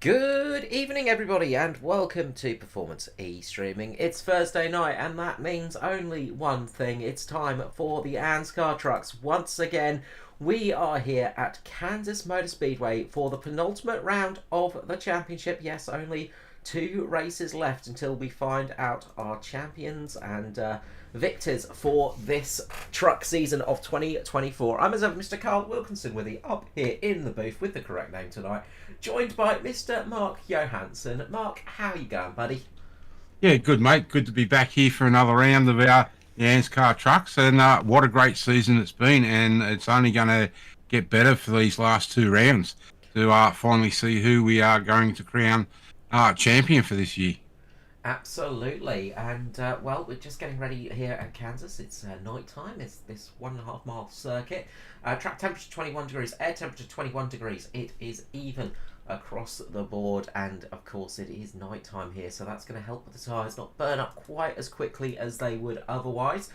Good evening, everybody, and welcome to Performance E-Streaming. It's Thursday night, and that means only one thing. It's time for the ANZCAR trucks. Once again, we are here at Kansas Motor Speedway for the penultimate round of the championship. Yes, only 2 races left until we find out our champions and victors for this truck season of 2024. I'm as ever Mr. Carl Wilkinson with you up here in the booth with the correct name tonight, joined by Mr. Mark Johansson. Mark, how are you going, buddy? Yeah, good, mate. Good to be back here for another round of the ANZCAR trucks. And what a great season it's been. And it's only going to get better for these last 2 rounds to finally see who we are going to crown champion for this year. Absolutely, and well, we're just getting ready here at Kansas. It's night time. It's this 1.5 mile circuit. Track temperature 21 degrees, air temperature 21 degrees. It is even across the board, and of course it is night time here, so that's going to help with the tyres not burn up quite as quickly as they would otherwise.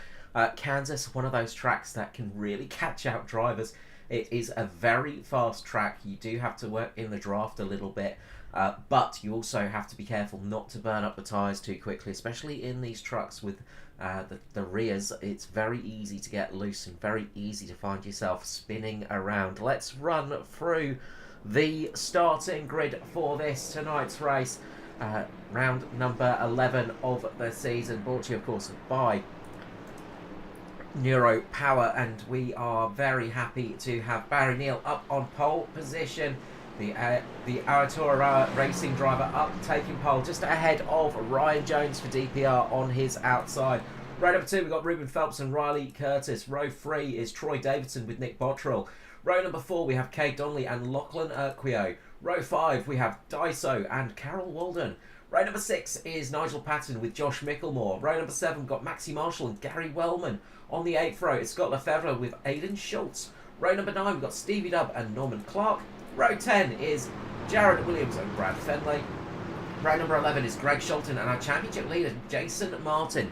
Kansas, one of those tracks that can really catch out drivers. It is a very fast track. You do have to work in the draft a little bit. But you also have to be careful not to burn up the tyres too quickly, especially in these trucks with the rears. It's very easy to get loose and very easy to find yourself spinning around. Let's run through the starting grid for this tonight's race. Round number 11 of the season, brought to you, of course, by Neuro Power, and we are very happy to have Barry Neal up on pole position. The Aratora racing driver up taking pole just ahead of Ryan Jones for DPR on his outside. Row number 2, we've got Ruben Phelps and Riley Curtis. Row 3 is Troy Davidson with Nick Bottrell. Row number 4, we have Kay Donnelly and Lachlan Urquio. Row 5, we have Daiso and Carol Walden. Row number 6 is Nigel Patton with Josh Micklemore. Row number 7, we've got Maxi Marshall and Gary Wellman. On the 8th row, it's Scott Lefevre with Aidan Schultz. Row number 9, we've got Stevie Dubb and Norman Clark. Row 10 is Jared Williams and Brad Fenley. Row number 11 is Greg Shelton and our championship leader, Jason Martin.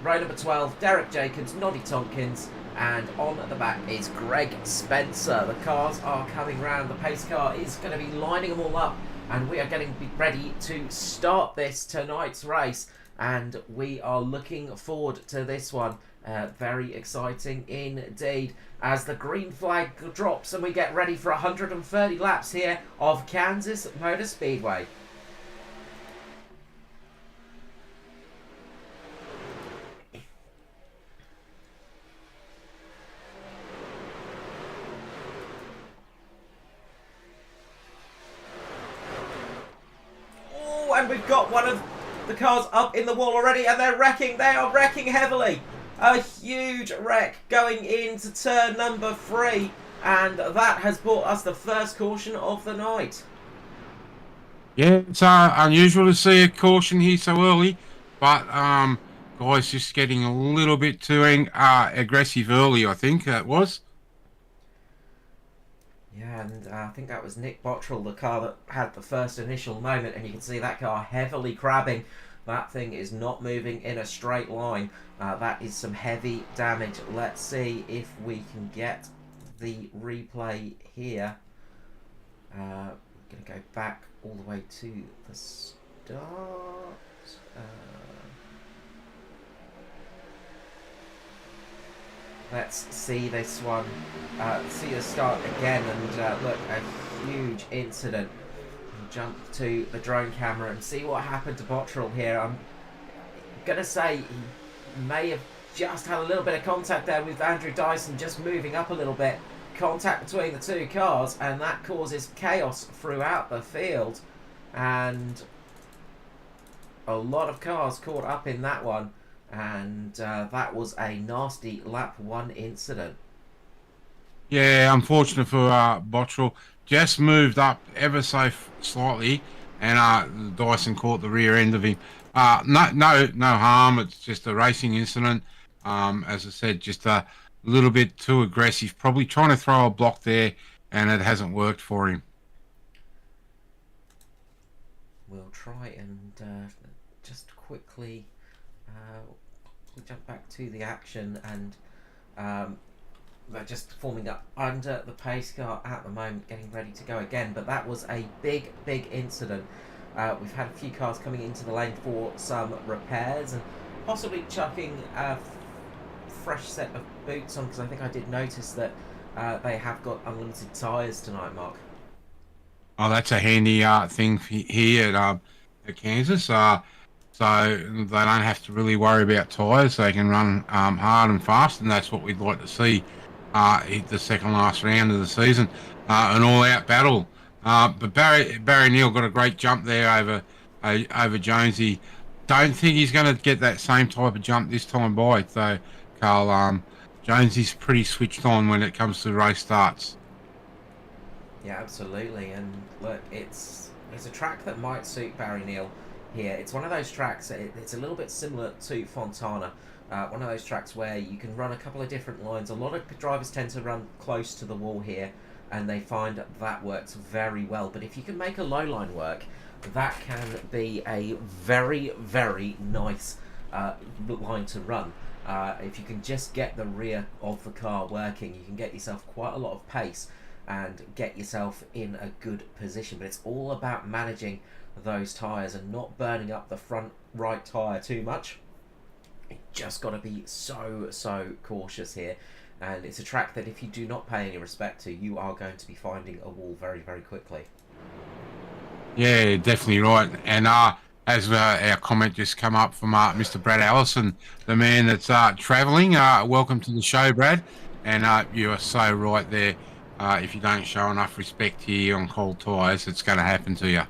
Row number 12, Derek Jacobs, Noddy Tompkins, and on the back is Greg Spencer. The cars are coming round. The pace car is going to be lining them all up, and we are getting ready to start this tonight's race, and we are looking forward to this one. Very exciting indeed as the green flag drops and we get ready for 130 laps here of Kansas Motor Speedway. Oh, and we've got one of the cars up in the wall already, and they're wrecking. They are wrecking heavily. A huge wreck going into turn number 3, and that has brought us the first caution of the night. Yeah, it's unusual to see a caution here so early, but guys just getting a little bit too aggressive early, I think it was. Yeah, and I think that was Nick Bottrell, the car that had the first initial moment, and you can see that car heavily crabbing. That thing is not moving in a straight line. That is some heavy damage. Let's see if we can get the replay here. We're going to go back all the way to the start. Let's see this one. See the start again, and look, a huge incident. Jump to the drone camera and see what happened to Bottrell here. I'm gonna say he may have just had a little bit of contact there with Andrew Dyson, just moving up a little bit. Contact between the 2 cars, and that causes chaos throughout the field, and a lot of cars caught up in that one, and that was a nasty lap 1 incident. Yeah, unfortunate for Bottrell. Just moved up ever so slightly, and Dyson caught the rear end of him. No harm. It's just a racing incident. As I said, just a little bit too aggressive. Probably trying to throw a block there, and it hasn't worked for him. We'll try and just quickly jump back to the action and they're just forming up under the pace car at the moment, getting ready to go again. But that was a big incident. We've had a few cars coming into the lane for some repairs and possibly chucking a fresh set of boots on, because I think I did notice that they have got unlimited tyres tonight, Mark. Oh, that's a handy thing here at Kansas. So they don't have to really worry about tyres. They can run hard and fast, and that's what we'd like to see the second last round of the season, an all-out battle. But Barry Neal got a great jump there over Jonesy. Don't think he's going to get that same type of jump this time by, though, Carl. Jonesy's pretty switched on when it comes to race starts. Yeah, absolutely. And look, it's a track that might suit Barry Neal here. It's one of those tracks, it's a little bit similar to Fontana. One of those tracks where you can run a couple of different lines. A lot of drivers tend to run close to the wall here, and they find that works very well. But if you can make a low line work, that can be a very nice line to run. If you can just get the rear of the car working, you can get yourself quite a lot of pace and get yourself in a good position. But it's all about managing those tyres and not burning up the front right tyre too much. You just got to be so cautious here. And it's a track that if you do not pay any respect to, you are going to be finding a wall very quickly. Yeah, definitely right. And as our comment just come up from Mr. Brad Allison, the man that's travelling, welcome to the show, Brad. And you are so right there. If you don't show enough respect here on cold tyres, it's going to happen to you.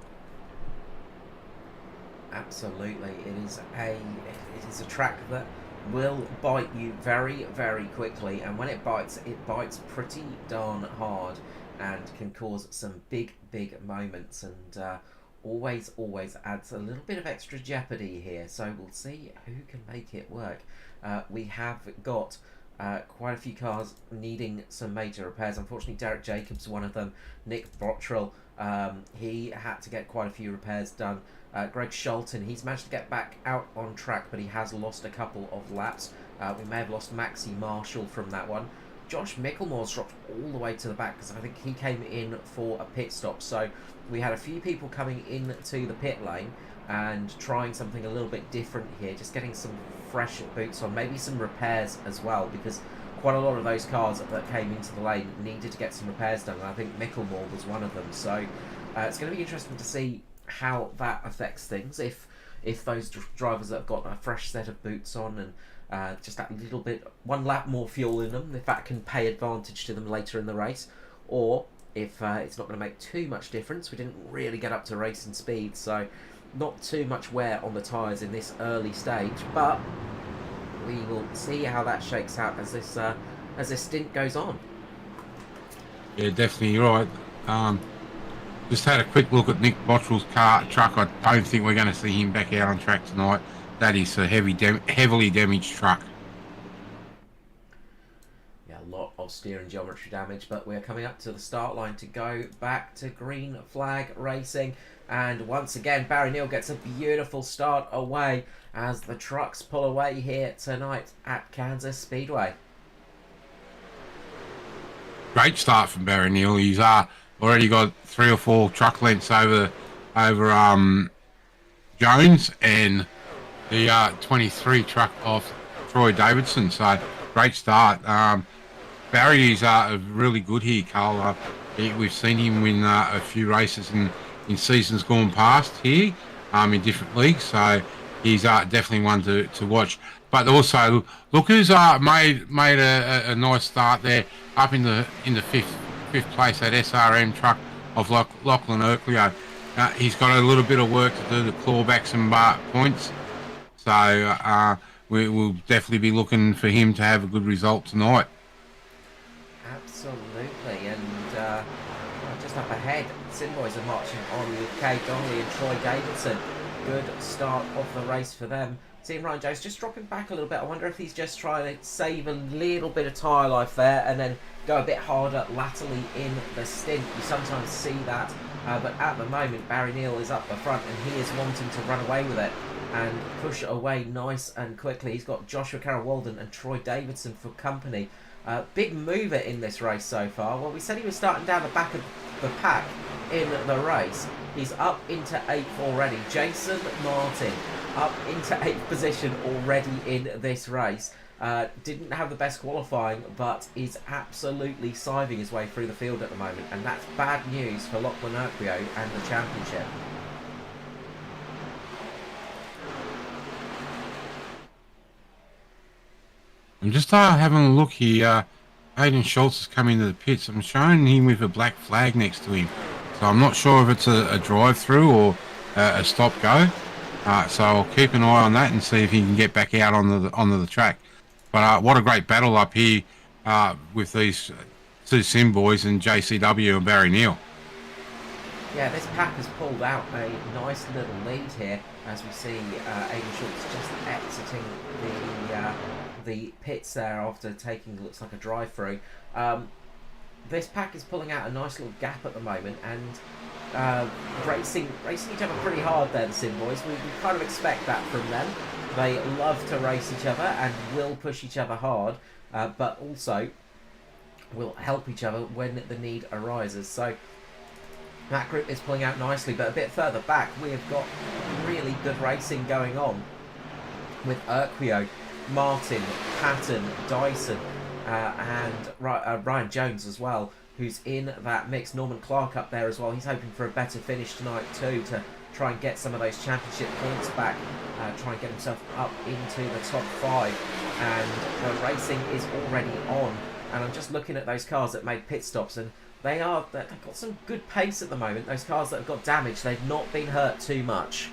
Absolutely, it is a track that will bite you very quickly, and when it bites pretty darn hard and can cause some big moments, and always adds a little bit of extra jeopardy here. So we'll see who can make it work. We have got quite a few cars needing some major repairs. Unfortunately, Derek Jacobs, one of them. Nick Bottrell, he had to get quite a few repairs done. Greg Shelton, he's managed to get back out on track, but he has lost a couple of laps. We may have lost Maxi Marshall from that one. Josh Micklemore's dropped all the way to the back because I think he came in for a pit stop. So we had a few people coming into the pit lane and trying something a little bit different here, just getting some fresh boots on, maybe some repairs as well, because quite a lot of those cars that came into the lane needed to get some repairs done, and I think Micklemore was one of them. So it's going to be interesting to see how that affects things, if those drivers that have got a fresh set of boots on and just that little bit, one lap more fuel in them, if that can pay advantage to them later in the race, or if it's not going to make too much difference. We didn't really get up to racing speed, so not too much wear on the tyres in this early stage, but we will see how that shakes out as this stint goes on. Yeah, definitely right. Just had a quick look at Nick Bottrell's truck. I don't think we're going to see him back out on track tonight. That is a heavily damaged truck. Yeah, a lot of steering geometry damage, but we're coming up to the start line to go back to green flag racing. And once again, Barry Neal gets a beautiful start away as the trucks pull away here tonight at Kansas Speedway. Great start from Barry Neal. He's already got 3 or 4 truck lengths over Jones and the 23 truck of Troy Davidson. So great start. Barry is really good here, Carl. We've seen him win a few races in seasons gone past here in different leagues. So he's definitely one to watch. But also, look who's made a nice start there up in the fifth place, that SRM truck of Lachlan Urquio. He's got a little bit of work to do to claw back some points. So we'll definitely be looking for him to have a good result tonight. Absolutely, and just up ahead, Sinboys are marching on with Kay Donnelly and Troy Davidson. Good start of the race for them. Seeing Ryan Jones just dropping back a little bit. I wonder if he's just trying to save a little bit of tyre life there and then go a bit harder laterally in the stint. You sometimes see that, but at the moment Barry Neal is up the front and he is wanting to run away with it and push it away nice and quickly. He's got Joshua Carroll Walden and Troy Davidson for company. Big mover in this race so far. Well, we said he was starting down the back of the pack in the race. He's up into 8th already. Jason Martin up into 8th position already in this race. Didn't have the best qualifying, but is absolutely scything his way through the field at the moment, and that's bad news for Lachlan Urquio and the championship. I'm just having a look here. Hayden Schultz has come into the pits. I'm showing him with a black flag next to him, so I'm not sure if it's a drive-through or a stop-go. So I'll keep an eye on that and see if he can get back out onto the track. But what a great battle up here with these two Sim boys and JCW and Barry Neal. Yeah, this pack has pulled out a nice little lead here as we see Aiden Schultz just exiting the pits there after taking, looks like, a drive-through. This pack is pulling out a nice little gap at the moment and racing each other pretty hard there, the Sim boys. We kind of expect that from them. They love to race each other and will push each other hard, but also will help each other when the need arises. So that group is pulling out nicely, but a bit further back we have got really good racing going on with Urquio, Martin, Patton, Dyson, and Ryan Jones as well, who's in that mix. Norman Clark up there as well. He's hoping for a better finish tonight too, to try and get some of those championship points back, try and get himself up into the top 5. And the racing is already on, and I'm just looking at those cars that made pit stops, and they've got some good pace at the moment. Those cars that have got damage, they've not been hurt too much.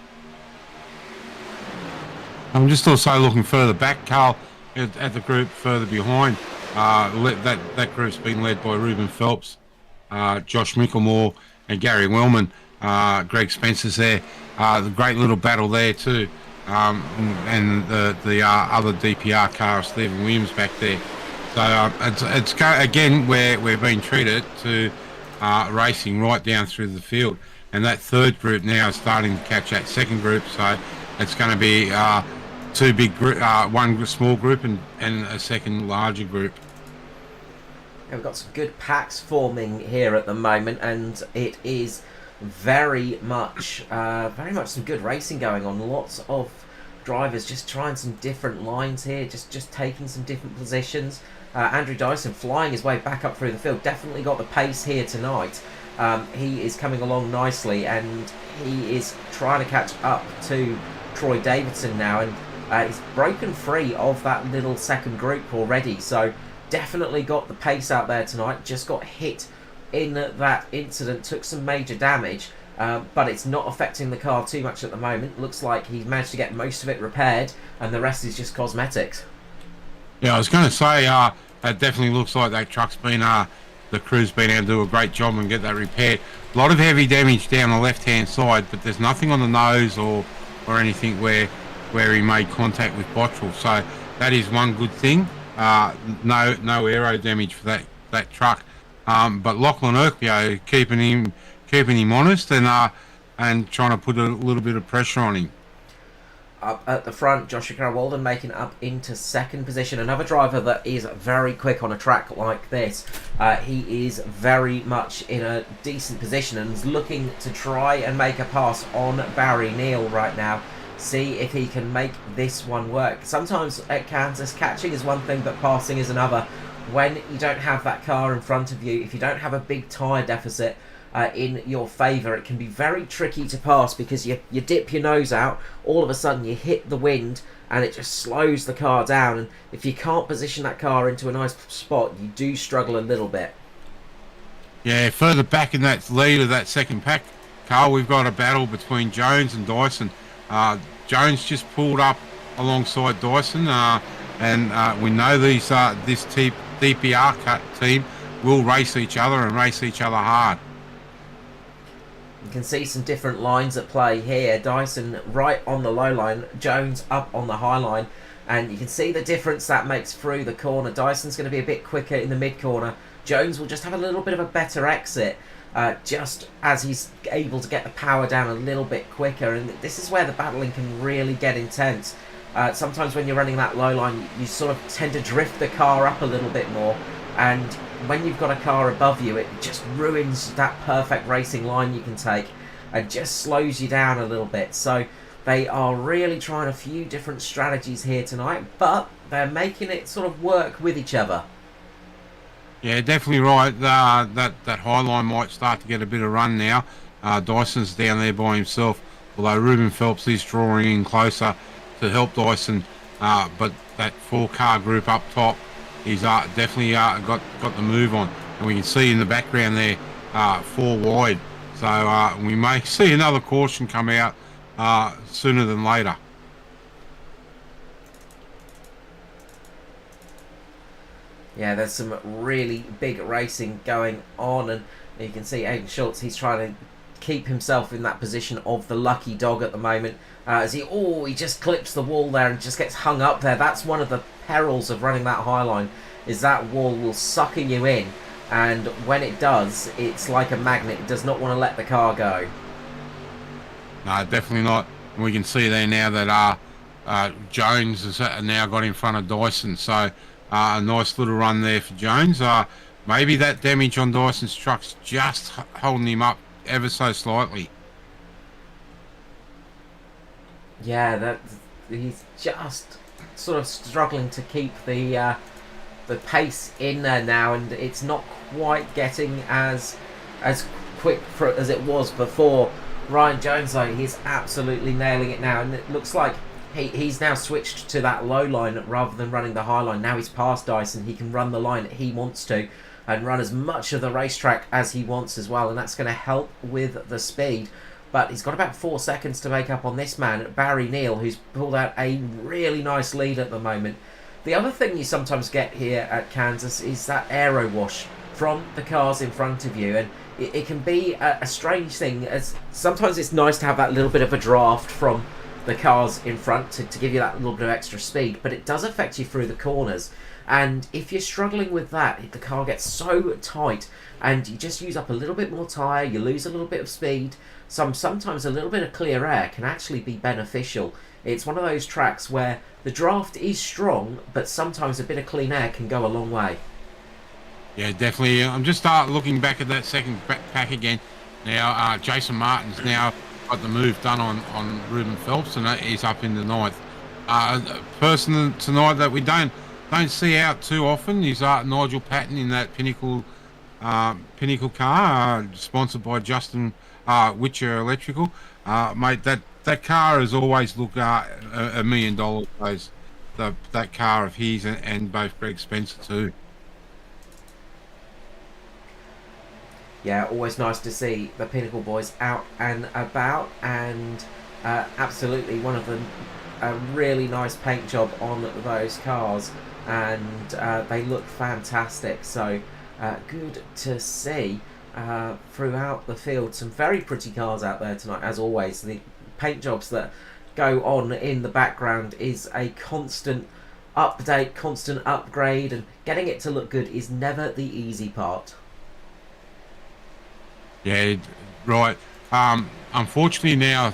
I'm just also looking further back, Carl, at the group further behind. That group's been led by Ruben Phelps, Josh Mickelmore and Gary Wellman. Greg Spencer's there. The great little battle there too. And the other DPR car, Stephen Williams, back there. So it's again where we're being treated to racing right down through the field. And that third group now is starting to catch that second group. So it's going to be two big group, one small group and a second larger group. Yeah, we've got some good packs forming here at the moment, and it is very much some good racing going on. Lots of drivers just trying some different lines here, just taking some different positions. Andrew Dyson flying his way back up through the field, definitely got the pace here tonight. He is coming along nicely, and he is trying to catch up to Troy Davidson now, and he's broken free of that little second group already, so definitely got the pace out there tonight. Just got hit in that incident, took some major damage, but it's not affecting the car too much at the moment. Looks like he's managed to get most of it repaired, and the rest is just cosmetics. Yeah, I was going to say, it definitely looks like that truck's been, the crew's been able to do a great job and get that repaired. A lot of heavy damage down the left-hand side, but there's nothing on the nose or anything where he made contact with Bottrell. So that is one good thing. No aero damage for that truck. But Lachlan Urquio keeping him honest and trying to put a little bit of pressure on him. Up at the front, Joshua Walden making up into second position. Another driver that is very quick on a track like this. He is very much in a decent position and is looking to try and make a pass on Barry Neal right now. See if he can make this one work. Sometimes at Kansas, catching is one thing, but passing is another. When you don't have that car in front of you, if you don't have a big tyre deficit in your favour, it can be very tricky to pass, because you dip your nose out, all of a sudden you hit the wind and it just slows the car down, and if you can't position that car into a nice spot, you do struggle a little bit. Yeah, further back in that lead of that second pack, Carl, we've got a battle between Jones and Dyson. Jones just pulled up alongside Dyson, and we know this DPR team will race each other and race each other hard. You can see some different lines at play here. Dyson right on the low line, Jones up on the high line, and you can see the difference that makes through the corner. Dyson's going to be a bit quicker in the mid corner. Jones will just have a little bit of a better exit, just as he's able to get the power down a little bit quicker, and this is where the battling can really get intense. Sometimes when you're running that low line, you sort of tend to drift the car up a little bit more, and when you've got a car above you, it just ruins that perfect racing line you can take and just slows you down a little bit. So they are really trying a few different strategies here tonight, but they're making it sort of work with each other. Yeah, definitely right. That high line might start to get a bit of run now. Dyson's down there by himself, although Ruben Phelps is drawing in closer to help Dyson. But that 4-car group up top, he's definitely got the move on, and we can see in the background there 4 wide. So we may see another caution come out sooner than later. Yeah, there's some really big racing going on, and you can see Aiden Schultz, he's trying to keep himself in that position of the lucky dog at the moment. As he just clips the wall there and just gets hung up there. That's one of the perils of running that high line, is that wall will sucker you in, and when it does, it's like a magnet. It does not want to let the car go. No, definitely not. And we can see there now that Jones has now got in front of Dyson, so a nice little run there for Jones. Maybe that damage on Dyson's truck's just holding him up ever so slightly. Yeah, he's just sort of struggling to keep the pace in there now, and it's not quite getting as quick as it was before. Ryan Jones, though, he's absolutely nailing it now, and it looks like he's now switched to that low line rather than running the high line. Now he's past Dyson, he can run the line he wants to and run as much of the racetrack as he wants as well, and that's going to help with the speed. But he's got about 4 seconds to make up on this man, Barry Neal, who's pulled out a really nice lead at the moment. The other thing you sometimes get here at Kansas is that aero wash from the cars in front of you, and it can be a strange thing, as sometimes it's nice to have that little bit of a draft from the cars in front to give you that little bit of extra speed, but it does affect you through the corners. And if you're struggling with that, the car gets so tight and you just use up a little bit more tyre, you lose a little bit of speed. Sometimes a little bit of clear air can actually be beneficial. It's one of those tracks where the draft is strong, but sometimes a bit of clean air can go a long way. Yeah, definitely. I'm just looking back at that second pack again. Now, Jason Martin's now got the move done on Ruben Phelps, and he's up in the 9th. A person tonight that we don't see out too often is Nigel Patton in that Pinnacle car, sponsored by Justin Witcher Electrical. Mate, that car has always looked $1 million. That car of his, and both Greg Spencer too. Yeah, always nice to see the Pinnacle boys out and about, and absolutely one of them, a really nice paint job on those cars, and they look fantastic. So good to see throughout the field. Some very pretty cars out there tonight, as always. The paint jobs that go on in the background is a constant update, constant upgrade, and getting it to look good is never the easy part. Yeah, right. Unfortunately now,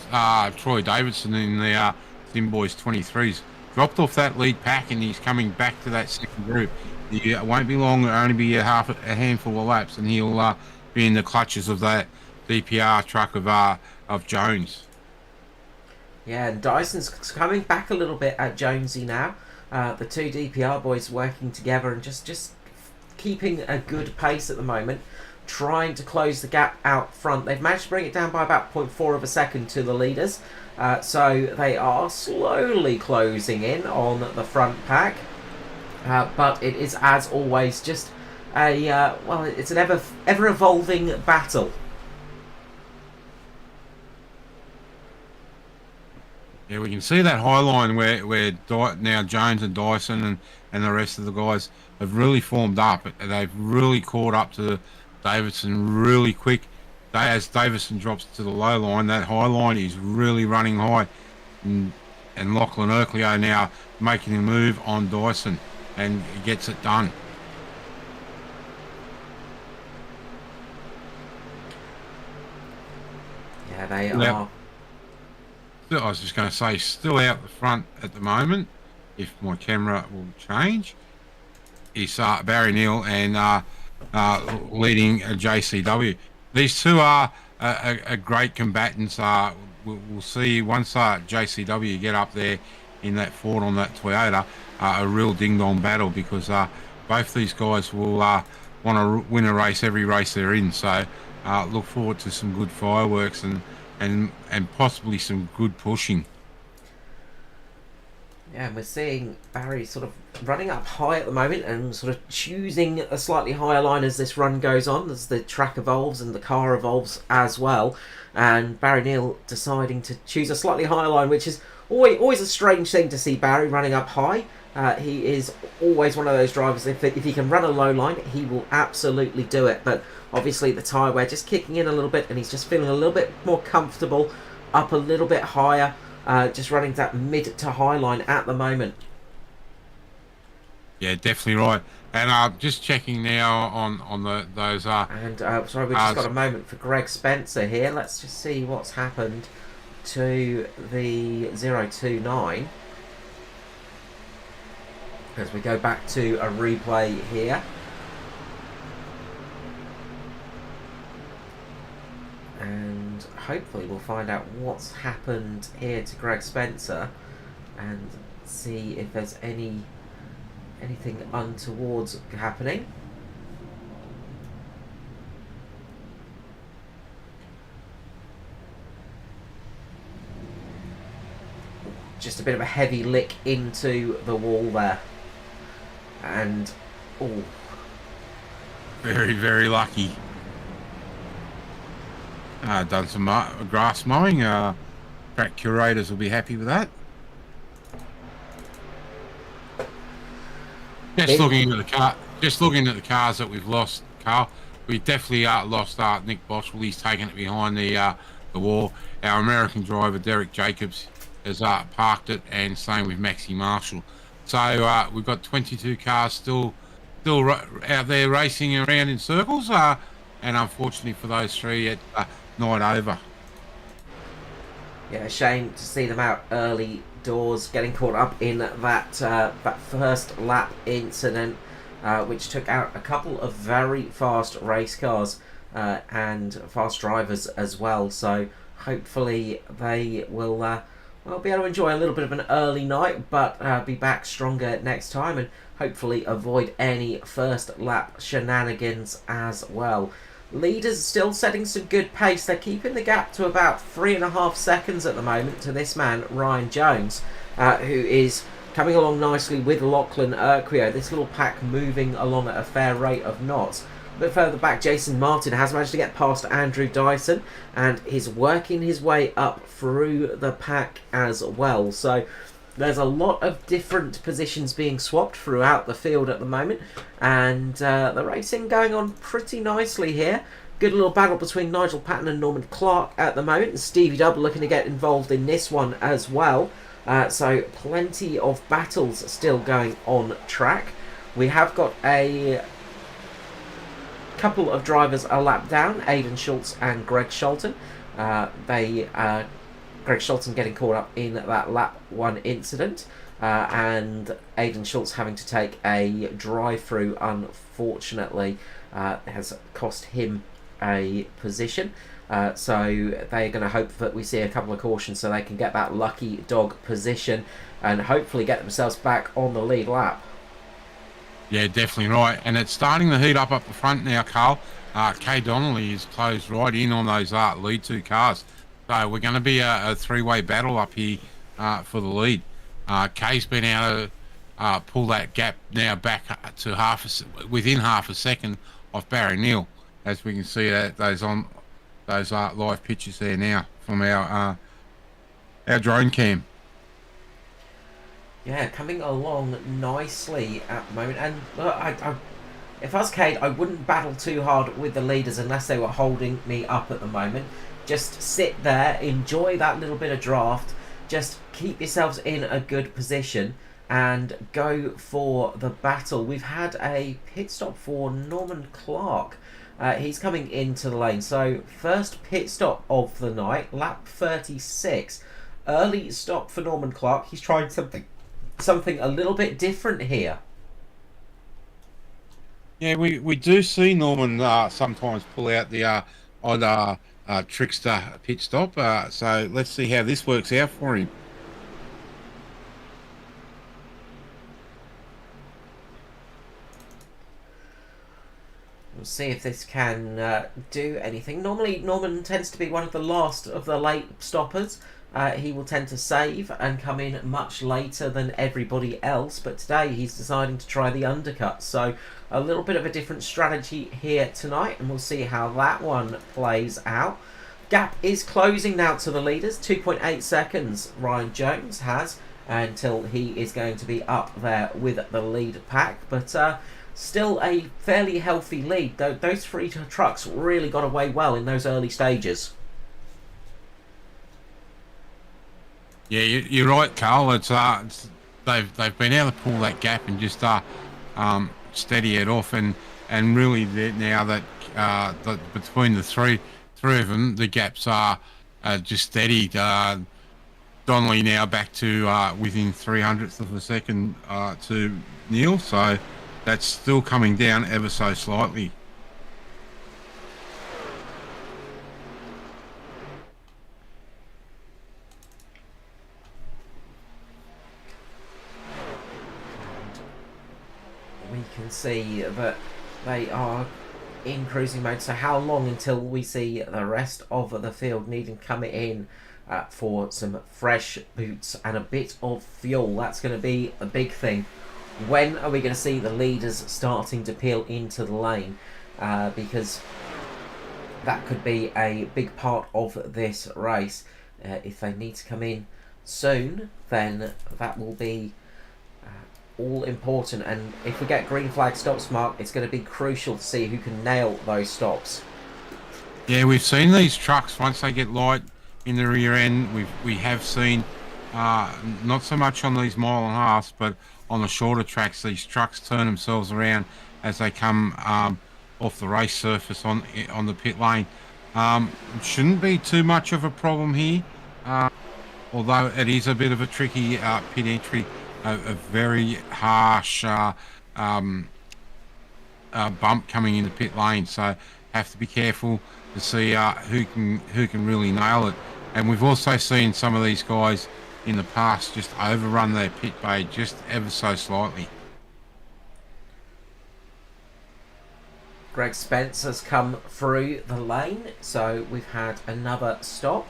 Troy Davidson in the Thin Boys 23s dropped off that lead pack, and he's coming back to that second group. It won't be long, it'll only be a handful of laps, and he'll be in the clutches of that DPR truck of Jones. Yeah, and Dyson's coming back a little bit at Jonesy now. The two DPR boys working together and just keeping a good pace at the moment, trying to close the gap out front. They've managed to bring it down by about 0.4 of a second to the leaders. So they are slowly closing in on the front pack. But it is, as always, just it's an ever-evolving battle. Yeah, we can see that high line where now Jones and Dyson and the rest of the guys have really formed up. They've really caught up to Davidson really quick. As Davidson drops to the low line, that high line is really running high. And Lachlan Urkleo now making a move on Dyson, and gets it done. Yeah, they Yep. are. I was just going to say, still out the front at the moment. If my camera will change, is Barry Neal and leading JCW. These two are a great combatants. We'll see once JCW get up there in that Ford on that Toyota, a real ding-dong battle, because both these guys will want to win a race every race they're in. So look forward to some good fireworks and possibly some good pushing. Yeah, and we're seeing Barry sort of running up high at the moment and sort of choosing a slightly higher line as this run goes on, as the track evolves and the car evolves as well. And Barry Neal deciding to choose a slightly higher line, which is always a strange thing to see Barry running up high. He is always one of those drivers, if he can run a low line, he will absolutely do it. But obviously the tyre wear just kicking in a little bit, and he's just feeling a little bit more comfortable up a little bit higher. Just running that mid to high line at the moment. Yeah, definitely right. And just checking now on those. And sorry, we've just got a moment for Greg Spencer here. Let's just see what's happened to the 029 as we go back to a replay here. And hopefully we'll find out what's happened here to Greg Spencer and see if there's anything untowards happening. Just a bit of a heavy lick into the wall there. And oh, very, very lucky. Done some grass mowing. Track curators will be happy with that. Just looking at the cars that we've lost, Carl. We definitely lost Nick Boswell. He's taken it behind the wall. Our American driver Derek Jacobs has parked it, and same with Maxie Marshall. So we've got 22 cars still out there racing around in circles. And unfortunately for those three, it's night over. Yeah, a shame to see them out early doors, getting caught up in that first lap incident, which took out a couple of very fast race cars and fast drivers as well. So hopefully they will be able to enjoy a little bit of an early night, but be back stronger next time, and hopefully avoid any first lap shenanigans as well. Leaders still setting some good pace. They're keeping the gap to about 3.5 seconds at the moment to this man, Ryan Jones, who is coming along nicely with Lachlan Urquio. This little pack moving along at a fair rate of knots. A bit further back, Jason Martin has managed to get past Andrew Dyson and is working his way up through the pack as well. So there's a lot of different positions being swapped throughout the field at the moment, and the racing going on pretty nicely here. Good little battle between Nigel Patton and Norman Clark at the moment, and Stevie Dubb looking to get involved in this one as well. So plenty of battles still going on track. We have got a couple of drivers a lap down, Aidan Schultz and Greg Sholton. Greg Sholton getting caught up in that lap 1 incident, and Aidan Schultz having to take a drive-through, unfortunately, has cost him a position. So they're going to hope that we see a couple of cautions so they can get that lucky dog position and hopefully get themselves back on the lead lap. Yeah, definitely right. And it's starting to heat up the front now, Carl. Kay Donnelly is closed right in on those lead 2 cars. So we're going to be a 3-way battle up here for the lead. Kay's been able to pull that gap now back to within half a second of Barry Neal, as we can see those live pictures there now from our drone cam. Yeah, coming along nicely at the moment. And if I was Cade, I wouldn't battle too hard with the leaders unless they were holding me up at the moment. Just sit there, enjoy that little bit of draft, just keep yourselves in a good position and go for the battle. We've had a pit stop for Norman Clark. He's coming into the lane. So first pit stop of the night, lap 36. early stop for Norman Clark. He's trying something a little bit different here. Yeah, we do see Norman sometimes pull out the odd trickster pit stop. So let's see how this works out for him. We'll see if this can do anything. Normally, Norman tends to be one of the last of the late stoppers. He will tend to save and come in much later than everybody else, but today he's deciding to try the undercut. So a little bit of a different strategy here tonight, and we'll see how that one plays out. Gap is closing now to the leaders. 2.8 seconds Ryan Jones has until he is going to be up there with the lead pack, but still a fairly healthy lead. Those three trucks really got away well in those early stages. Yeah, you're right, Carl. It's they've been able to pull that gap and just steady it off, and really now that between the three of them, the gaps are just steadied. Donnelly now back to within 300th of a second to Neil, so that's still coming down ever so slightly. We can see that they are in cruising mode. So how long until we see the rest of the field needing to come in for some fresh boots and a bit of fuel? That's going to be a big thing. When are we going to see the leaders starting to peel into the lane? Because that could be a big part of this race. If they need to come in soon, then that will be all important, and if we get green flag stops, Mark, it's going to be crucial to see who can nail those stops. Yeah, we've seen these trucks once they get light in the rear end. We have seen not so much on these mile and a half, but on the shorter tracks, these trucks turn themselves around as they come off the race surface on the pit lane. It shouldn't be too much of a problem here, although it is a bit of a tricky pit entry. A very harsh bump coming in the pit lane, so have to be careful to see who can really nail it. And we've also seen some of these guys in the past just overrun their pit bay just ever so slightly. Greg Spence has come through the lane, so we've had another stop.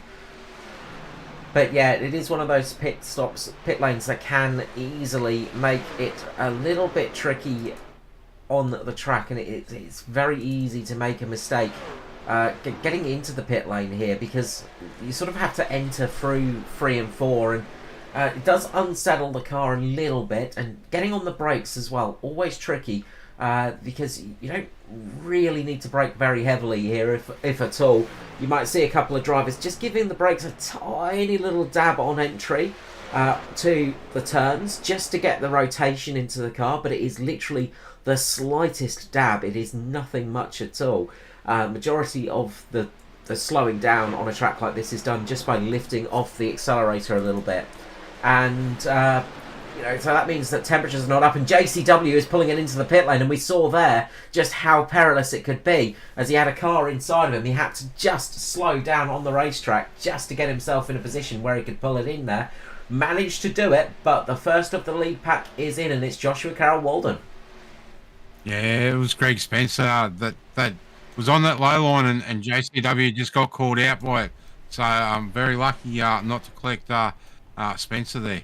But yeah, it is one of those pit lanes that can easily make it a little bit tricky on the track, and it's very easy to make a mistake getting into the pit lane here, because you sort of have to enter through 3 and 4, and it does unsettle the car a little bit, and getting on the brakes as well, always tricky. Because you don't really need to brake very heavily here, if at all. You might see a couple of drivers just giving the brakes a tiny little dab on entry to the turns, just to get the rotation into the car, but it is literally the slightest dab. It is nothing much at all. Majority of the slowing down on a track like this is done just by lifting off the accelerator a little bit, and so that means that temperatures are not up, and JCW is pulling it into the pit lane, and we saw there just how perilous it could be. As he had a car inside of him, he had to just slow down on the racetrack just to get himself in a position where he could pull it in there. Managed to do it, but the first of the lead pack is in, and it's Joshua Carroll Walden. Yeah, it was Greg Spencer that was on that low line, and JCW just got called out by it. So I'm very lucky not to collect Spencer there.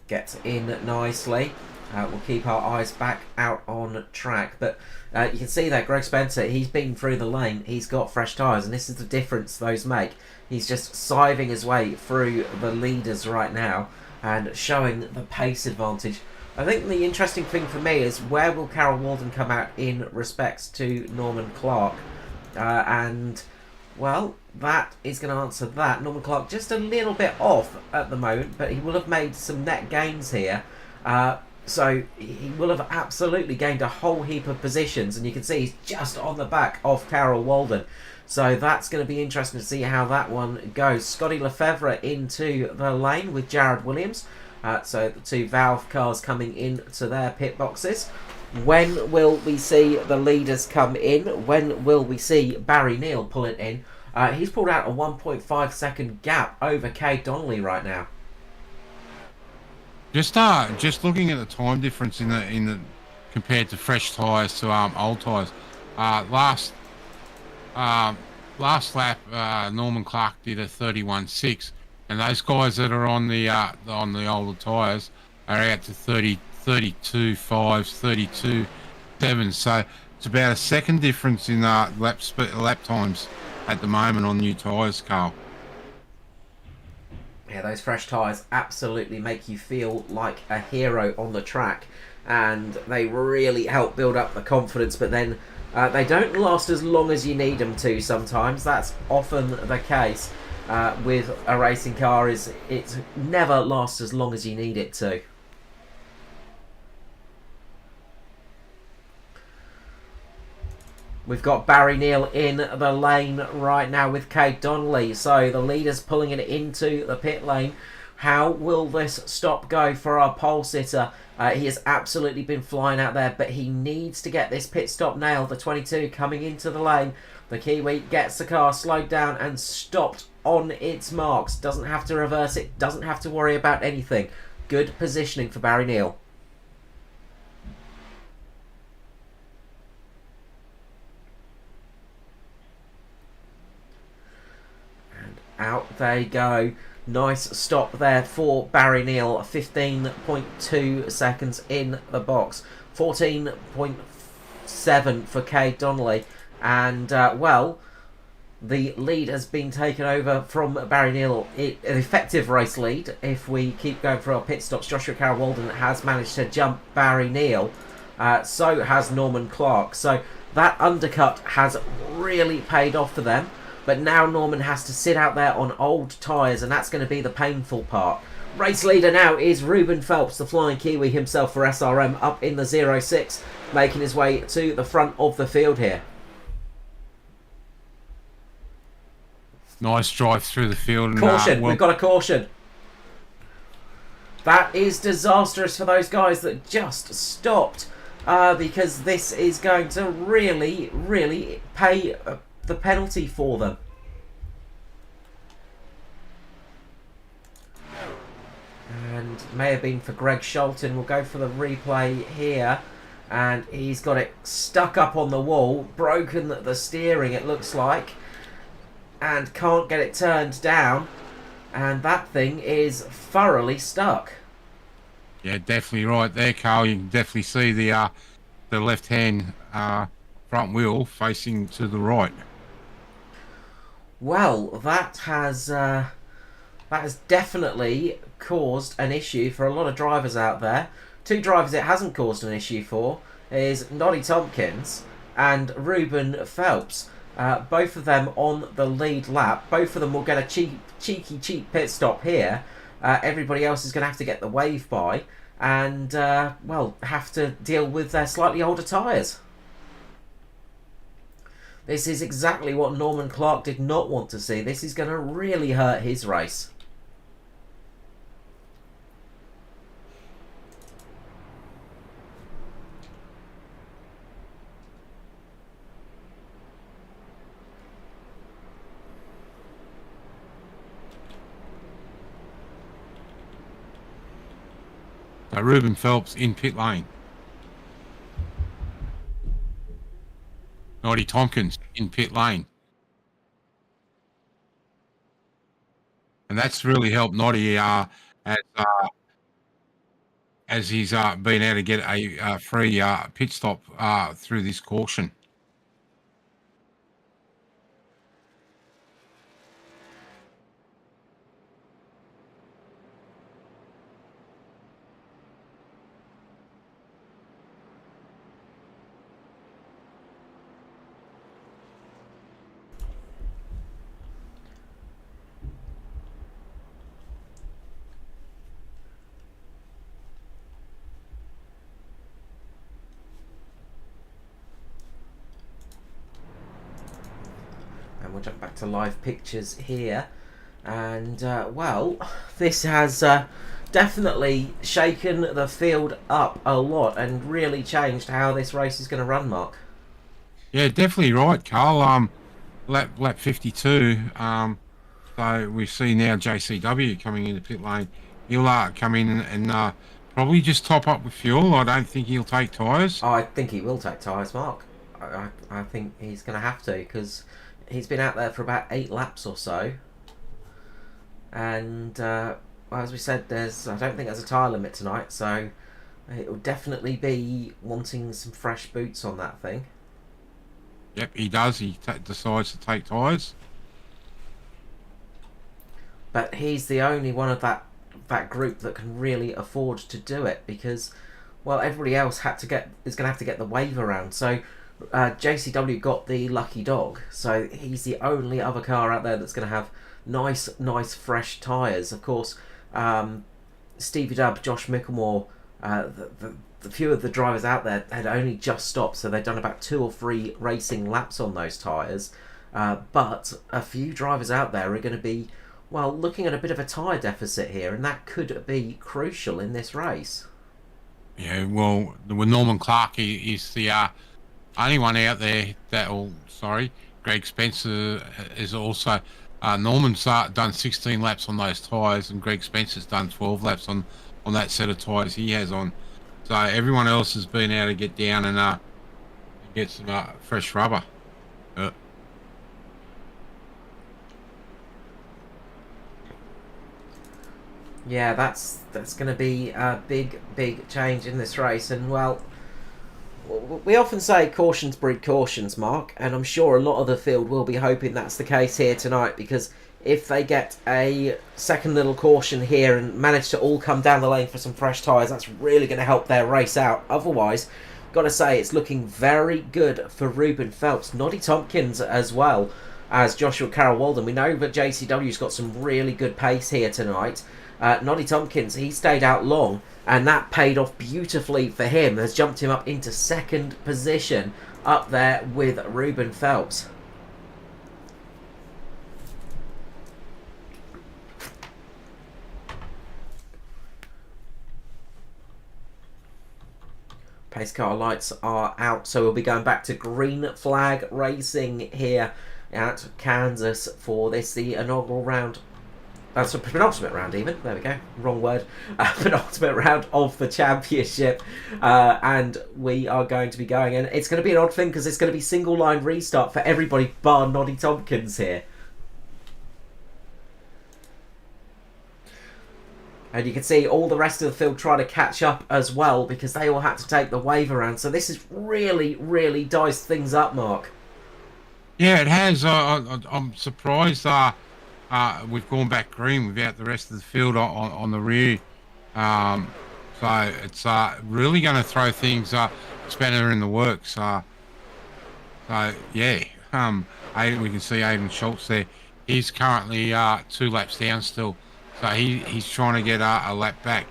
Gets in nicely. We'll keep our eyes back out on track, but you can see that Greg Spencer, he's been through the lane, he's got fresh tyres, and this is the difference those make. He's just siving his way through the leaders right now and showing the pace advantage. I think the interesting thing for me is, where will Carroll Walden come out in respects to Norman Clark? And well, that is going to answer that. Norman Clark just a little bit off at the moment, but he will have made some net gains here. So he will have absolutely gained a whole heap of positions, and you can see he's just on the back of Carol Walden. So that's going to be interesting to see how that one goes. Scotty Lefevre into the lane with Jared Williams. So the two Valve cars coming into their pit boxes. When will we see the leaders come in? When will we see Barry Neal pull it in? He's pulled out a 1.5 second gap over Cade Donnelly right now. Just looking at the time difference in the compared to fresh tyres to old tyres. Last lap, Norman Clark did a 31.6, and those guys that are on the older tyres are out to 32.5, 32.7. So it's about a second difference in lap times at the moment on new tyres, Carl. Yeah, those fresh tyres absolutely make you feel like a hero on the track, and they really help build up the confidence, but then they don't last as long as you need them to sometimes. That's often the case with a racing car, is it never lasts as long as you need it to. We've got Barry Neal in the lane right now with Cade Donnelly. So the leader's pulling it into the pit lane. How will this stop go for our pole sitter? He has absolutely been flying out there, but he needs to get this pit stop nailed. The 22 coming into the lane. The Kiwi gets the car slowed down and stopped on its marks. Doesn't have to reverse it. Doesn't have to worry about anything. Good positioning for Barry Neal. Out they go. Nice stop there for Barry Neal. 15.2 seconds in the box. 14.7 for Cade Donnelly. And, well, the lead has been taken over from Barry Neal. An effective race lead. If we keep going through our pit stops, Joshua Carroll Walden has managed to jump Barry Neal. So has Norman Clark. So that undercut has really paid off for them. But now Norman has to sit out there on old tyres, and that's going to be the painful part. Race leader now is Ruben Phelps, the Flying Kiwi himself for SRM, up in the 06, making his way to the front of the field here. Nice drive through the field. And, caution, we've got a caution. That is disastrous for those guys that just stopped, because this is going to really, really pay the penalty for them. And may have been for Greg Sholton. We'll go for the replay here. And he's got it stuck up on the wall, broken the steering it looks like, and can't get it turned down, and that thing is thoroughly stuck. Yeah, definitely right there, Carl. You can definitely see the left hand front wheel facing to the right. Well, that has definitely caused an issue for a lot of drivers out there. Two drivers it hasn't caused an issue for is Noddy Tompkins and Ruben Phelps. Both of them on the lead lap. Both of them will get a cheeky pit stop here. Everybody else is going to have to get the wave by and, well, have to deal with their slightly older tyres. This is exactly what Norman Clark did not want to see. This is going to really hurt his race. Ruben Phelps in pit lane. Noddy Tompkins in pit lane. And that's really helped Noddy as he's been able to get a free pit stop through this caution. we'll jump back to live pictures here. And, well, this has definitely shaken the field up a lot and really changed how this race is going to run, Mark. Yeah, definitely right, Carl. Lap 52. So we see now JCW coming into pit lane. He'll come in and probably just top up with fuel. I don't think he'll take tyres. I think he will take tyres, Mark. I think he's going to have to, because he's been out there for about 8 laps or so. And well, as we said, I don't think there's a tyre limit tonight, so it will definitely be wanting some fresh boots on that thing. Yep, he does. He decides to take tyres. But he's the only one of that group that can really afford to do it, because, well, everybody else is going to have to get the wave around. So JCW got the lucky dog, so he's the only other car out there that's going to have nice fresh tyres. Of course, Stevie Dubb, Josh Micklemore, the few of the drivers out there had only just stopped, so they'd done about 2 or 3 racing laps on those tyres. But a few drivers out there are going to be, well, looking at a bit of a tyre deficit here, and that could be crucial in this race. Yeah, well, with Norman Clark, he's the only one out there Greg Spencer is also. Norman's done 16 laps on those tyres, and Greg Spencer's done 12 laps on that set of tyres he has on. So everyone else has been able to get down and get some fresh rubber. Yeah, that's going to be a big change in this race. And, well, we often say cautions breed cautions, Mark, and I'm sure a lot of the field will be hoping that's the case here tonight, because if they get a second little caution here and manage to all come down the lane for some fresh tyres, that's really going to help their race out. Otherwise, got to say, it's looking very good for Ruben Phelps, Noddy Tompkins as well as Joshua Carroll-Walden. We know that JCW's got some really good pace here tonight. Noddy Tompkins, he stayed out long, and that paid off beautifully for him. Has jumped him up into 2nd position up there with Ruben Phelps. Pace car lights are out, so we'll be going back to green flag racing here at Kansas for the inaugural round. That's a penultimate round even. There we go. Wrong word. Penultimate round of the championship. And we are going to be going. And it's going to be an odd thing, because it's going to be single line restart for everybody bar Noddy Tompkins here. And you can see all the rest of the field trying to catch up as well, because they all had to take the wave around. So this has really diced things up, Mark. Yeah, it has. I'm surprised we've gone back green without the rest of the field on the rear. So it's really going to throw things spanner in the works. So yeah, we can see Aiden Schultz there. He's currently 2 laps down still. So he's trying to get a lap back.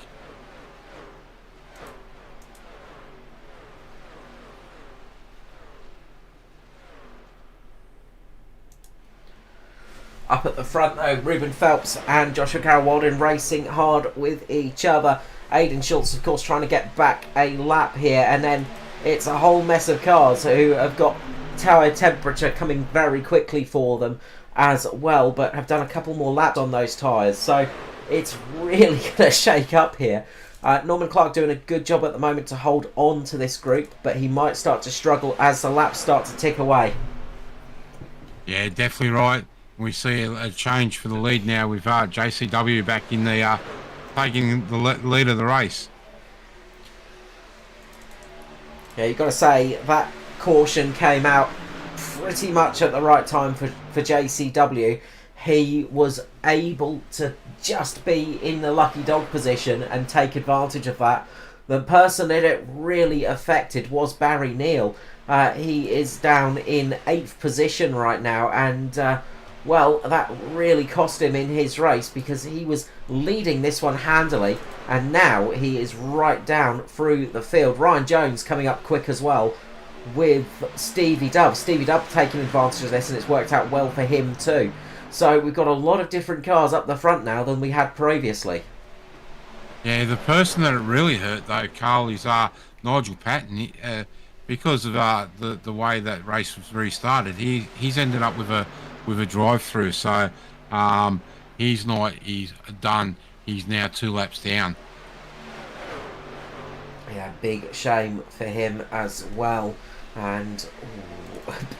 Up at the front, though, Ruben Phelps and Joshua Carroll-Walden racing hard with each other. Aiden Schultz, of course, trying to get back a lap here. And then it's a whole mess of cars who have got tyre temperature coming very quickly for them as well, but have done a couple more laps on those tyres. So it's really going to shake up here. Norman Clark doing a good job at the moment to hold on to this group, but he might start to struggle as the laps start to tick away. Yeah, definitely right. We see a change for the lead now with JCW back in the taking the lead of the race. Yeah, you've got to say that caution came out pretty much at the right time for JCW. He was able to just be in the lucky dog position and take advantage of that. The person that it really affected was Barry Neal. He is down in 8th position right now, and well, that really cost him in his race, because he was leading this one handily, and now he is right down through the field. Ryan Jones coming up quick as well. with Stevie Dub. Stevie Dub taking advantage of this, and it's worked out well for him too. So we've got a lot of different cars up the front now than we had previously. Yeah, the person that it really hurt though, Carl, is Nigel Patton. Because of the way that race was restarted, he's ended up with a drive through. So he's done. He's now 2 laps down. Yeah, big shame for him as well. And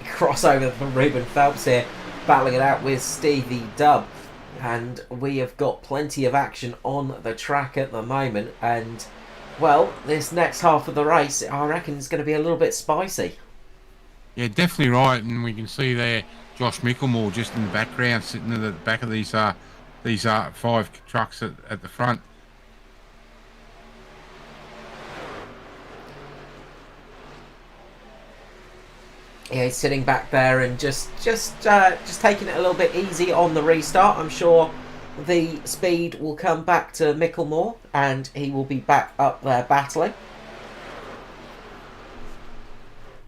crossover from Ruben Phelps here, battling it out with Stevie Dub. And we have got plenty of action on the track at the moment. And, well, this next half of the race, I reckon, is going to be a little bit spicy. Yeah, definitely right. And we can see there Josh Mickelmore just in the background, sitting at the back of these 5 trucks at the front. Yeah, he's sitting back there and just taking it a little bit easy on the restart. I'm sure the speed will come back to Mickelmore and he will be back up there battling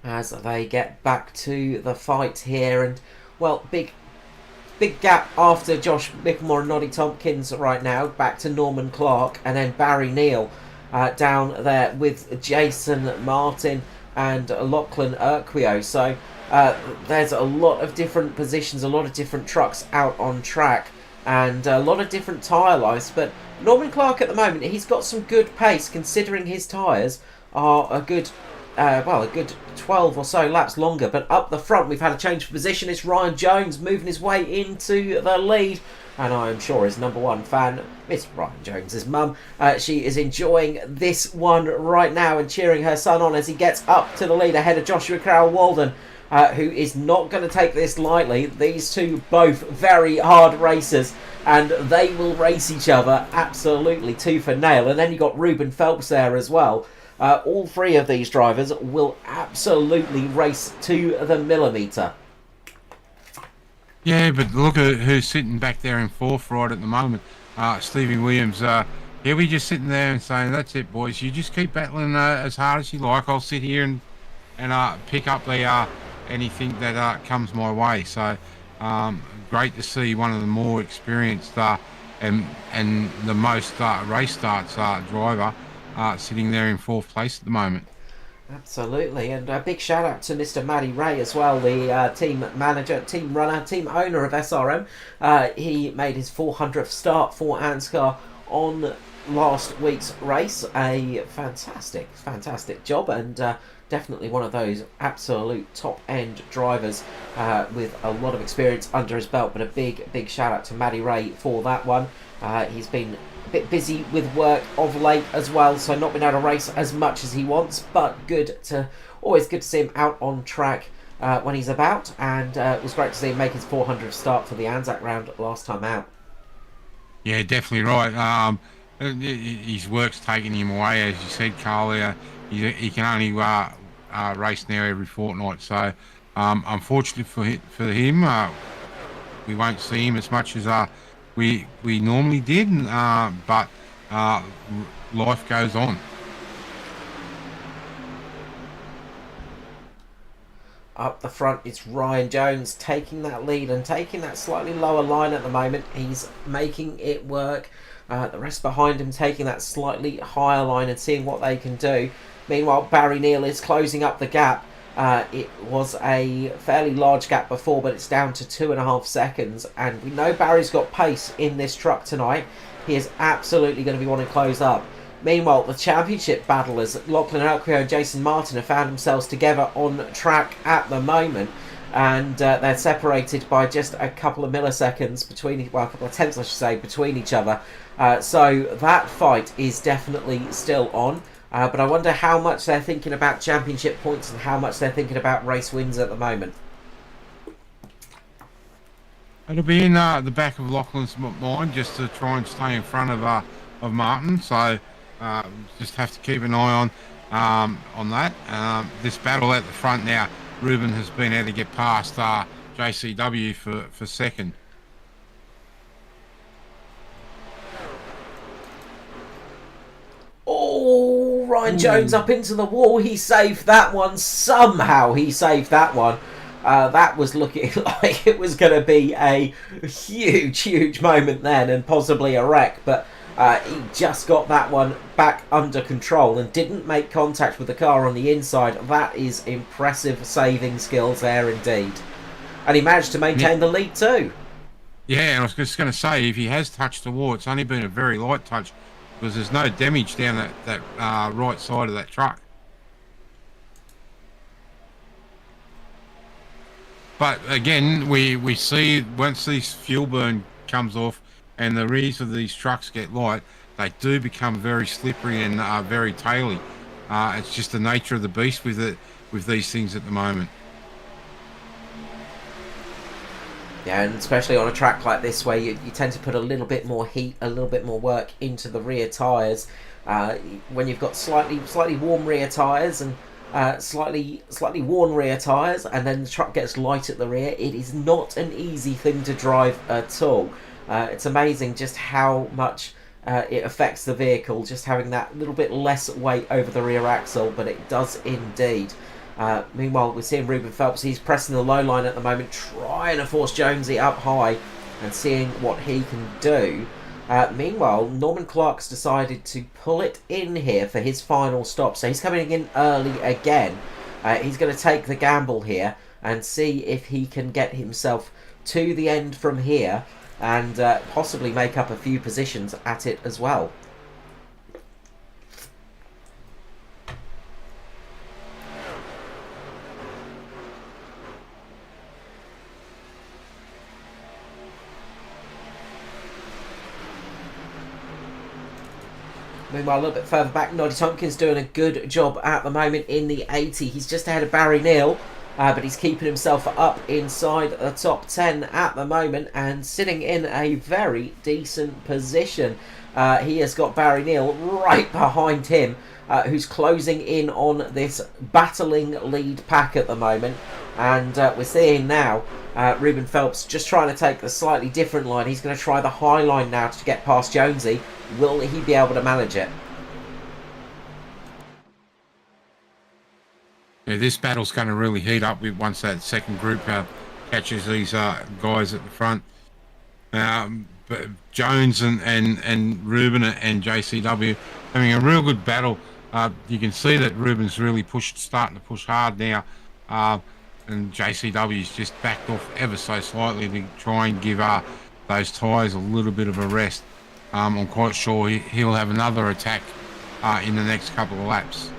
as they get back to the fight here. And, well, big gap after Josh Mickelmore and Noddy Tompkins right now, back to Norman Clark, and then Barry Neal down there with Jason Martin and Lachlan Urquio. So there's a lot of different positions, a lot of different trucks out on track, and a lot of different tyre lives. But Norman Clark at the moment, he's got some good pace considering his tyres are a good 12 or so laps longer. But up the front, we've had a change of position. It's Ryan Jones moving his way into the lead. And I'm sure his number one fan, Miss Ryan Jones's mum, she is enjoying this one right now and cheering her son on as he gets up to the lead ahead of Joshua Crowell-Walden, who is not going to take this lightly. These two both very hard racers, and they will race each other absolutely tooth and nail. And then you've got Ruben Phelps there as well. All 3 of these drivers will absolutely race to the millimetre. Yeah, but look at who's sitting back there in 4th right at the moment. Stevie Williams. He'll be just sitting there and saying, "That's it, boys. You just keep battling as hard as you like. I'll sit here and pick up anything that comes my way." So great to see one of the more experienced and the most race starts driver sitting there in 4th place at the moment. Absolutely, and a big shout out to Mr. Matty Ray as well, the team manager, team runner, team owner of SRM. He made his 400th start for ANZCAR on last week's race. A fantastic job, and definitely one of those absolute top end drivers with a lot of experience under his belt. But a big shout out to Matty Ray for that one. He's been a bit busy with work of late as well, so not been able to race as much as he wants, but always good to see him out on track when he's about, and it was great to see him make his 400th start for the Anzac round last time out. Yeah, definitely right. His work's taking him away, as you said, Carl. He can only race now every fortnight, so unfortunately for him, we won't see him as much as we normally did, but life goes on. Up the front, it's Ryan Jones taking that lead and taking that slightly lower line at the moment. He's making it work. The rest behind him taking that slightly higher line and seeing what they can do. Meanwhile, Barry Neal is closing up the gap. It was a fairly large gap before, but it's down to 2.5 seconds. And we know Barry's got pace in this truck tonight. He is absolutely going to be wanting to close up. Meanwhile, the championship battlers, Lachlan Urquio and Jason Martin, have found themselves together on track at the moment. And they're separated by just a couple of milliseconds between, well, a couple of tenths, I should say, between each other. So that fight is definitely still on. But I wonder how much they're thinking about championship points and how much they're thinking about race wins at the moment. It'll be in the back of Lachlan's mind just to try and stay in front of Martin. So just have to keep an eye on that. This battle at the front now, Ruben has been able to get past JCW for second. Oh, Ryan Jones up into the wall. He saved that one. Somehow he saved that one. That was looking like it was going to be a huge moment then, and possibly a wreck, but he just got that one back under control and didn't make contact with the car on the inside. That is impressive saving skills there indeed. And he managed to maintain the lead too. Yeah, and I was just going to say, if he has touched the wall, it's only been a very light touch, because there's no damage down that right side of that truck. But again, we see once this fuel burn comes off and the rears of these trucks get light, they do become very slippery and very taily. It's just the nature of the beast with these things at the moment. Yeah, and especially on a track like this where you tend to put a little bit more heat, a little bit more work into the rear tyres. When you've got slightly warm rear tyres and slightly worn rear tyres, and then the truck gets light at the rear, it is not an easy thing to drive at all. It's amazing just how much it affects the vehicle, just having that little bit less weight over the rear axle, but it does indeed. Meanwhile, we're seeing Ruben Phelps. He's pressing the low line at the moment, trying to force Jonesy up high and seeing what he can do. Meanwhile, Norman Clark's decided to pull it in here for his final stop. So he's coming in early again. He's going to take the gamble here and see if he can get himself to the end from here and possibly make up a few positions at it as well. Meanwhile, a little bit further back, Noddy Tompkins doing a good job at the moment in the 80. He's just ahead of Barry Neal, but he's keeping himself up inside the top 10 at the moment and sitting in a very decent position. He has got Barry Neal right behind him, who's closing in on this battling lead pack at the moment. And we're seeing now Ruben Phelps just trying to take the slightly different line. He's going to try the high line now to get past Jonesy. Will he be able to manage it? Yeah, this battle's going to really heat up once that second group catches these guys at the front. But Jones and Ruben and JCW having a real good battle. You can see that Ruben's really starting to push hard now. And JCW's just backed off ever so slightly to try and give those tyres a little bit of a rest. I'm quite sure he'll have another attack in the next couple of laps.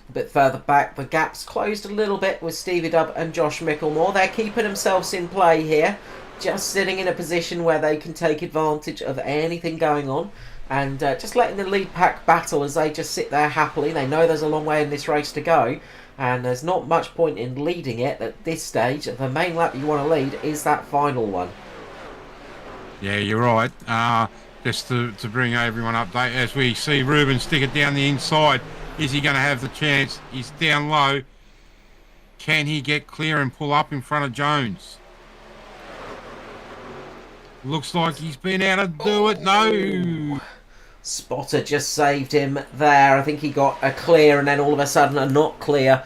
A bit further back, the gap's closed a little bit with Stevie Dubb and Josh Micklemore. They're keeping themselves in play here, just sitting in a position where they can take advantage of anything going on. And just letting the lead pack battle as they just sit there happily. They know there's a long way in this race to go, and there's not much point in leading it at this stage. The main lap you want to lead is that final one. Yeah, you're right. Just to bring everyone update, as we see Ruben stick it down the inside. Is he going to have the chance? He's down low. Can he get clear and pull up in front of Jones? Looks like he's been able to do it. No. Spotter just saved him there. I think he got a clear and then all of a sudden a not clear.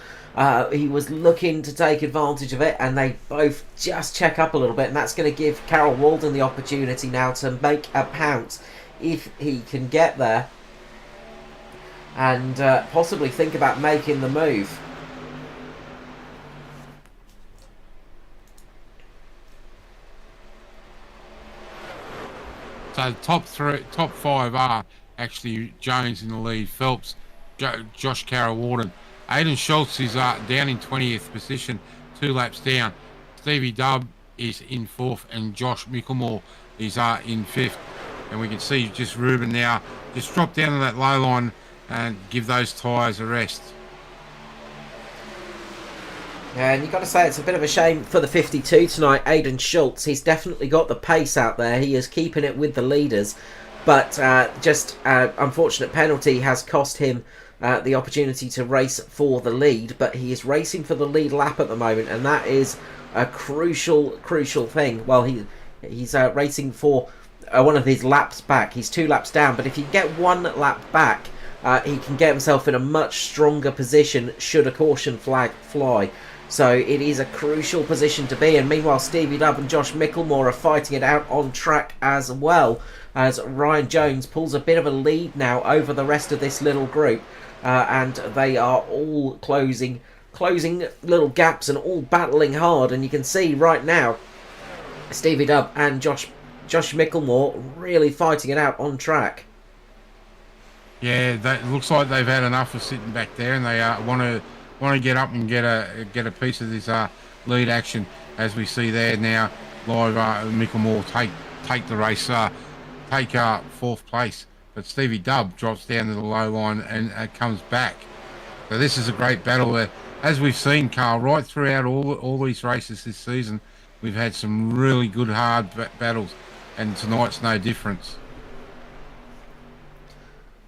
He was looking to take advantage of it, and they both just check up a little bit, and that's going to give Carol Walden the opportunity now to make a pounce if he can get there and possibly think about making the move. So the top five are actually Jones in the lead, Phelps, Josh Carroll Warden. Aidan Schultz is down in 20th position, 2 laps down. Stevie Dubb is in 4th, and Josh Micklemore is in 5th. And we can see just Ruben now just drop down to that low line and give those tyres a rest. Yeah, and you've got to say it's a bit of a shame for the 52 tonight, Aidan Schultz. He's definitely got the pace out there. He is keeping it with the leaders. But just unfortunate penalty has cost him the opportunity to race for the lead. But he is racing for the lead lap at the moment, and that is a crucial thing. Well, he's racing for one of his laps back. He's 2 laps down, but if you get 1 lap back, he can get himself in a much stronger position should a caution flag fly. So it is a crucial position to be in. Meanwhile, Stevie Dubb and Josh Micklemore are fighting it out on track as well, as Ryan Jones pulls a bit of a lead now over the rest of this little group, and they are all closing little gaps and all battling hard. And you can see right now Stevie Dubb and Josh Micklemore really fighting it out on track. Yeah, that looks like they've had enough of sitting back there, and they want to get up and get a piece of this lead action, as we see there now. Live Micklemore take the race, take 4th place, but Stevie Dubb drops down to the low line and comes back. So this is a great battle there, as we've seen, Carl, right throughout all these races this season. We've had some really good hard battles, and tonight's no difference.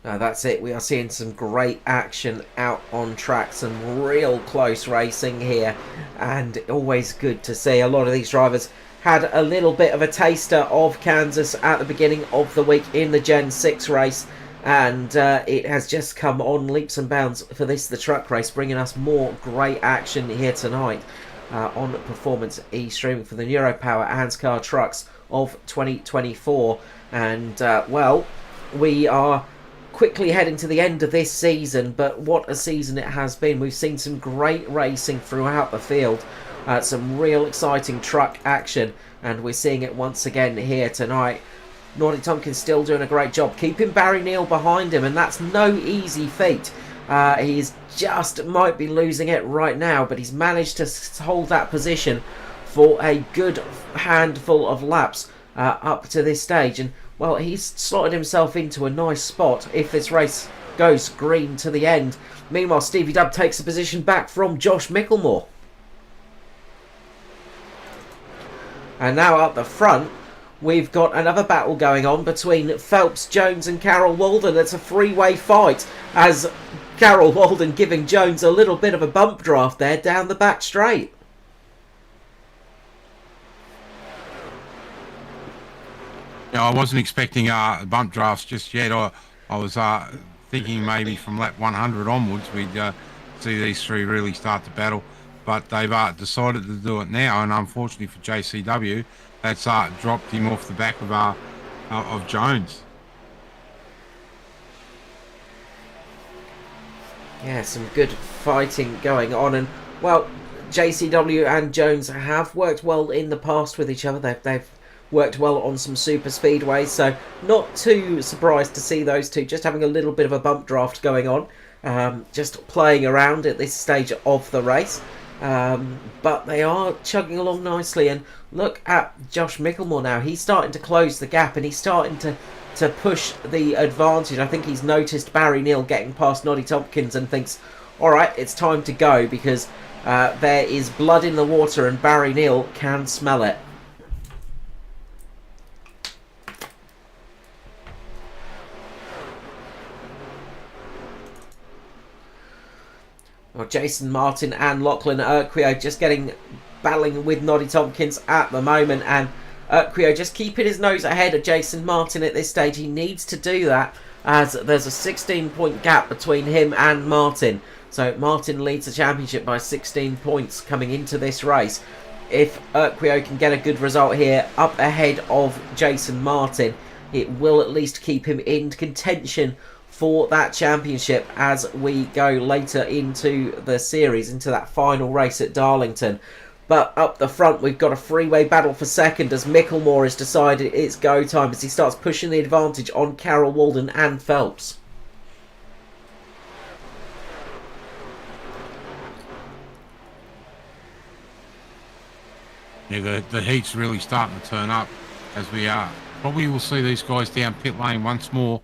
That's it. We are seeing some great action out on track, some real close racing here, and always good to see. A lot of these drivers had a little bit of a taster of Kansas at the beginning of the week in the Gen 6 race, and it has just come on leaps and bounds for the truck race, bringing us more great action here tonight on Performance E streaming for the Neuropower ANZCAR trucks of 2024. And well, we are quickly heading to the end of this season, but what a season it has been. We've seen some great racing throughout the field, some real exciting truck action, and we're seeing it once again here tonight. Noddy Tompkins still doing a great job keeping Barry Neal behind him, and that's no easy feat. He's just might be losing it right now, but he's managed to hold that position for a good handful of laps up to this stage, and well, he's slotted himself into a nice spot if this race goes green to the end. Meanwhile, Stevie Dubb takes a position back from Josh Micklemore. And now up the front, we've got another battle going on between Phelps, Jones and Carroll Walden. It's a 3-way fight, as Carroll Walden giving Jones a little bit of a bump draft there down the back straight. Yeah, I wasn't expecting bump drafts just yet. I was thinking maybe from lap 100 onwards we'd see these 3 really start to battle, but they've decided to do it now, and unfortunately for JCW, that's dropped him off the back of Jones. Yeah, some good fighting going on, and well, JCW and Jones have worked well in the past with each other. They've worked well on some super speedways, so not too surprised to see those two just having a little bit of a bump draft going on, just playing around at this stage of the race, but they are chugging along nicely. And look at Josh Micklemore now. He's starting to close the gap, and he's starting to push the advantage. I think he's noticed Barry Neal getting past Noddy Tompkins and thinks, alright, it's time to go, because there is blood in the water and Barry Neal can smell it. Well, Jason Martin and Lachlan Urquio just battling with Noddy Tompkins at the moment, and Urquio just keeping his nose ahead of Jason Martin at this stage. He needs to do that, as there's a 16-point gap between him and Martin. So Martin leads the championship by 16 points coming into this race. If Urquio can get a good result here up ahead of Jason Martin, it will at least keep him in contention for that championship as we go later into the series, into that final race at Darlington. But up the front, we've got a 3-way battle for second, as Micklemore has decided it's go time, as he starts pushing the advantage on Carroll Walden and Phelps. Yeah, the heat's really starting to turn up, as we probably will see these guys down pit lane once more.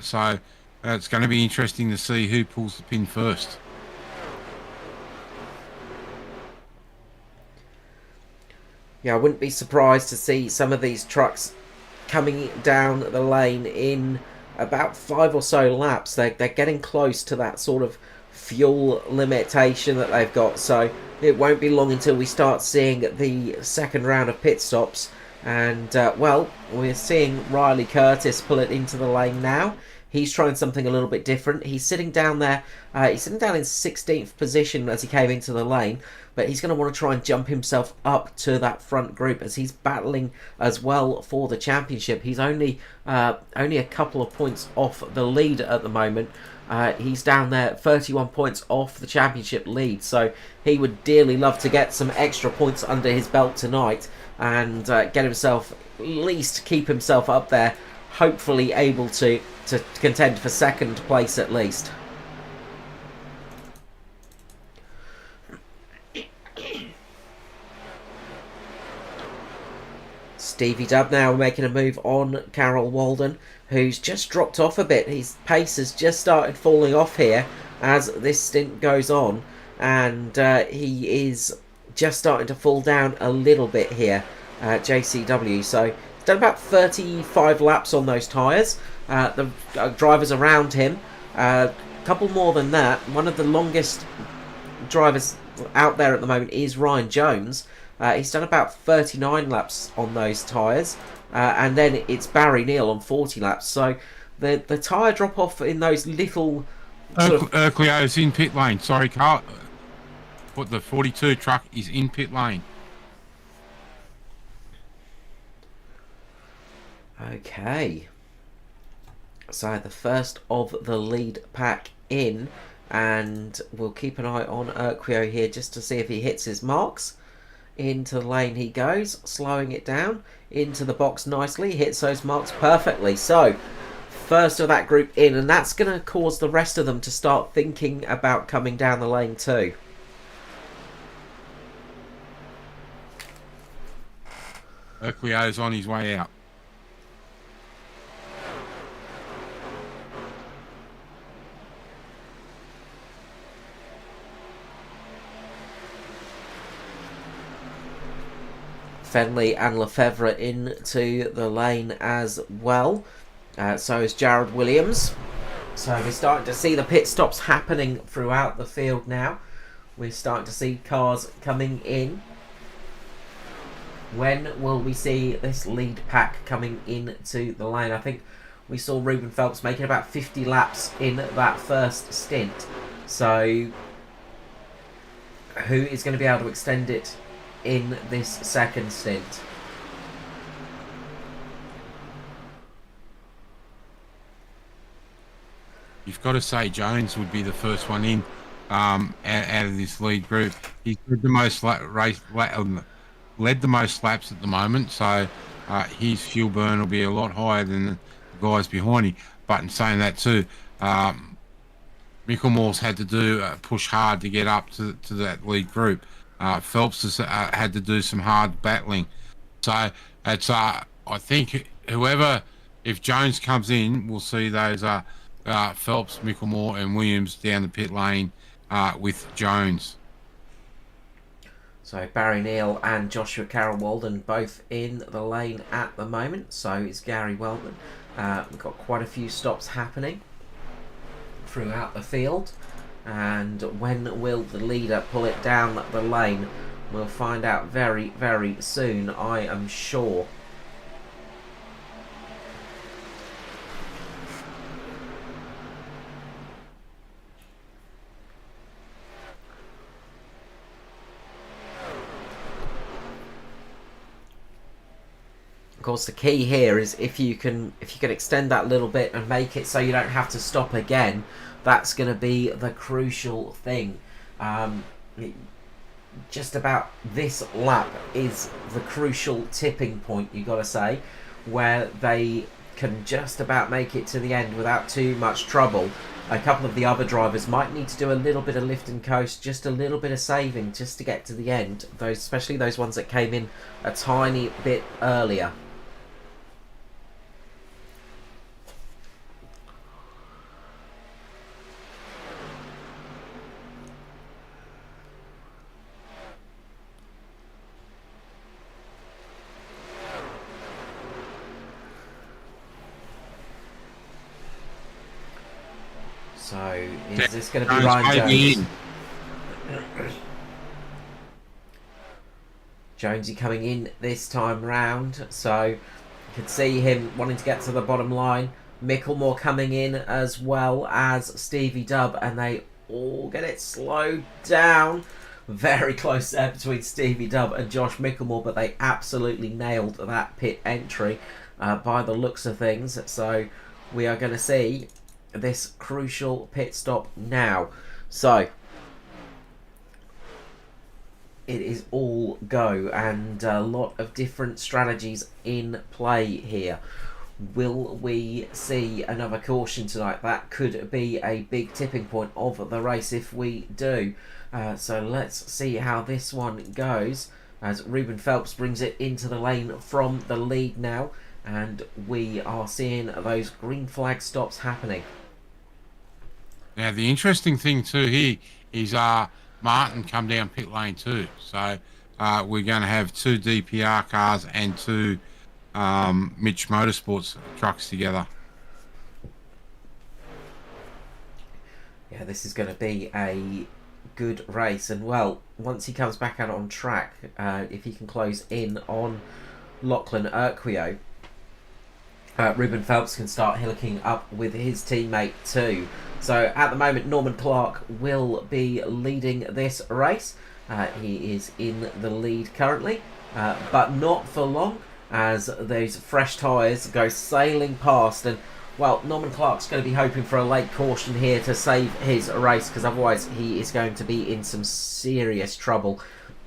So it's going to be interesting to see who pulls the pin first. Yeah, I wouldn't be surprised to see some of these trucks coming down the lane in about 5 or so laps. They're getting close to that sort of fuel limitation that they've got, so it won't be long until we start seeing the second round of pit stops. And, well, we're seeing Riley Curtis pull it into the lane now. He's trying something a little bit different. He's sitting down there. He's sitting down in 16th position as he came into the lane. But he's going to want to try and jump himself up to that front group as he's battling as well for the championship. He's only a couple of points off the lead at the moment. He's down there 31 points off the championship lead. So he would dearly love to get some extra points under his belt tonight and get himself, at least keep himself up there, hopefully able to contend for second place at least. Stevie Dub now making a move on Carol Walden, who's just dropped off a bit. His pace has just started falling off here as this stint goes on, and he is just starting to fall down a little bit here, JCW. So he's done about 35 laps on those tyres. The drivers around him, a couple more than that. One of the longest drivers out there at the moment is Ryan Jones. He's done about 39 laps on those tyres, and then it's Barry Neal on 40 laps. So the tyre drop off in those little Cleo's in pit lane. Sorry, Carl. But the 42 truck is in pit lane. Okay. So the first of the lead pack in, and we'll keep an eye on Urquio here just to see if he hits his marks. Into the lane he goes, slowing it down into the box nicely, hits those marks perfectly. So first of that group in, and that's going to cause the rest of them to start thinking about coming down the lane too. Urquio's on his way out. Fenley and Lefevre into the lane as well. So is Jared Williams. So we're starting to see the pit stops happening throughout the field now. We're starting to see cars coming in. When will we see this lead pack coming into the lane? I think we saw Ruben Phelps making about 50 laps in that first stint. So who is going to be able to extend it in this second stint? You've got to say Jones would be the first one in out of this lead group. He's led the most led the most laps at the moment, so his fuel burn will be a lot higher than the guys behind him. But in saying that too, Micklemore's had to do push hard to get up to that lead group. Phelps has had to do some hard battling. So it's I think if Jones comes in, we'll see those Phelps, Micklemore and Williams down the pit lane with Jones. So Barry Neal and Joshua Carroll Walden both in the lane at the moment. So it's Gary Weldon. We've got quite a few stops happening throughout the field. And when will the leader pull it down the lane? We'll find out very, very soon, I am sure. Of course, the key here is if you can extend that little bit and make it so you don't have to stop again. That's going to be the crucial thing. Just about this lap is the crucial tipping point, you got to say, where they can just about make it to the end without too much trouble. A couple of the other drivers might need to do a little bit of lift and coast, just a little bit of saving just to get to the end. Those, especially those ones that came in a tiny bit earlier. So, is this going to be Ryan Jones? Jonesy coming in this time round, so you can see him wanting to get to the bottom line. Micklemore coming in as well as Stevie Dubb, and they all get it slowed down. Very close there between Stevie Dubb and Josh Micklemore, but they absolutely nailed that pit entry by the looks of things. So we are going to see this crucial pit stop now. So it is all go, and a lot of different strategies in play here. Will we see another caution tonight? That could be a big tipping point of the race if we do. So let's see how this one goes, as Ruben Phelps brings it into the lane from the lead now, and we are seeing those green flag stops happening. Now the interesting thing too here is Martin come down pit lane too. So we're going to have 2 DPR cars and 2 Mitch Motorsports trucks together. Yeah, this is going to be a good race, and well, once he comes back out on track, if he can close in on Lachlan Urquio, Ruben Phelps can start hooking up with his teammate too. So at the moment, Norman Clark will be leading this race. He is in the lead currently, but not for long, as those fresh tyres go sailing past, and well, Norman Clark's going to be hoping for a late caution here to save his race, because otherwise he is going to be in some serious trouble,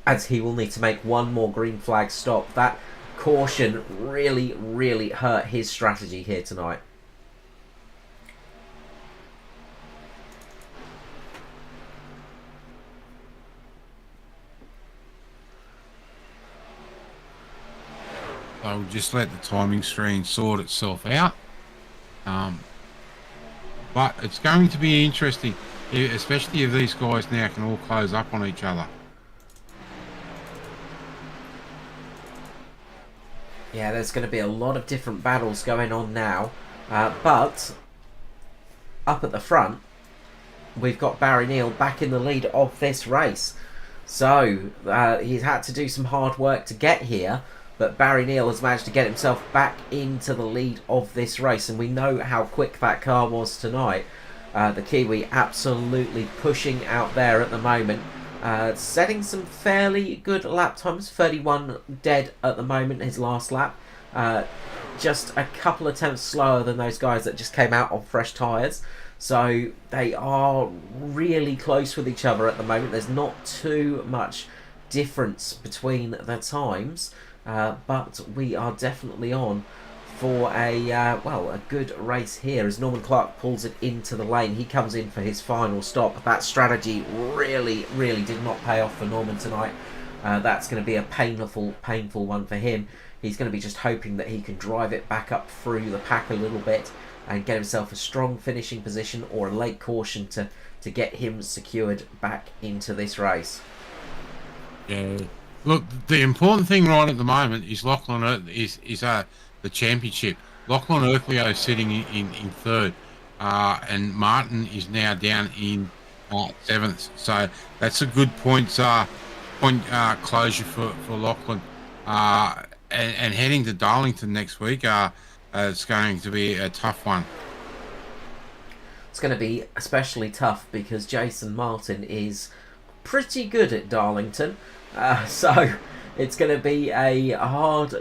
as he will need to make one more green flag stop. That caution really hurt his strategy here tonight. So we'll just let the timing screen sort itself out. But it's going to be interesting, especially if these guys now can all close up on each other. Yeah, there's going to be a lot of different battles going on now. But up at the front, we've got Barry Neal back in the lead of this race. So he's had to do some hard work to get here, but Barry Neal has managed to get himself back into the lead of this race, and we know how quick that car was tonight. The Kiwi absolutely pushing out there at the moment, setting some fairly good lap times. 31 dead at the moment, his last lap. Just a couple of attempts slower than those guys that just came out on fresh tyres. So they are really close with each other at the moment. There's not too much difference between the times. But we are definitely on for a good race here, as Norman Clark pulls it into the lane. He comes in for his final stop. That strategy really did not pay off for Norman tonight. That's going to be a painful one for him. He's going to be just hoping that he can drive it back up through the pack a little bit and get himself a strong finishing position or a late caution to get him secured back into this race. Yeah. Look, the important thing right at the moment is Lachlan is the championship. Lachlan Urquio is sitting in third, and Martin is now down in 7th. So that's a good point closure for Lachlan. And heading to Darlington next week, it's going to be a tough one. It's going to be especially tough because Jason Martin is pretty good at Darlington. So it's going to be a hard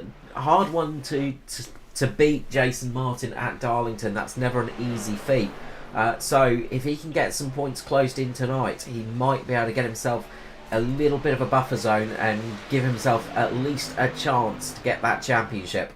one to beat Jason Martin at Darlington. That's never an easy feat. So if he can get some points closed in tonight, he might be able to get himself a little bit of a buffer zone and give himself at least a chance to get that championship.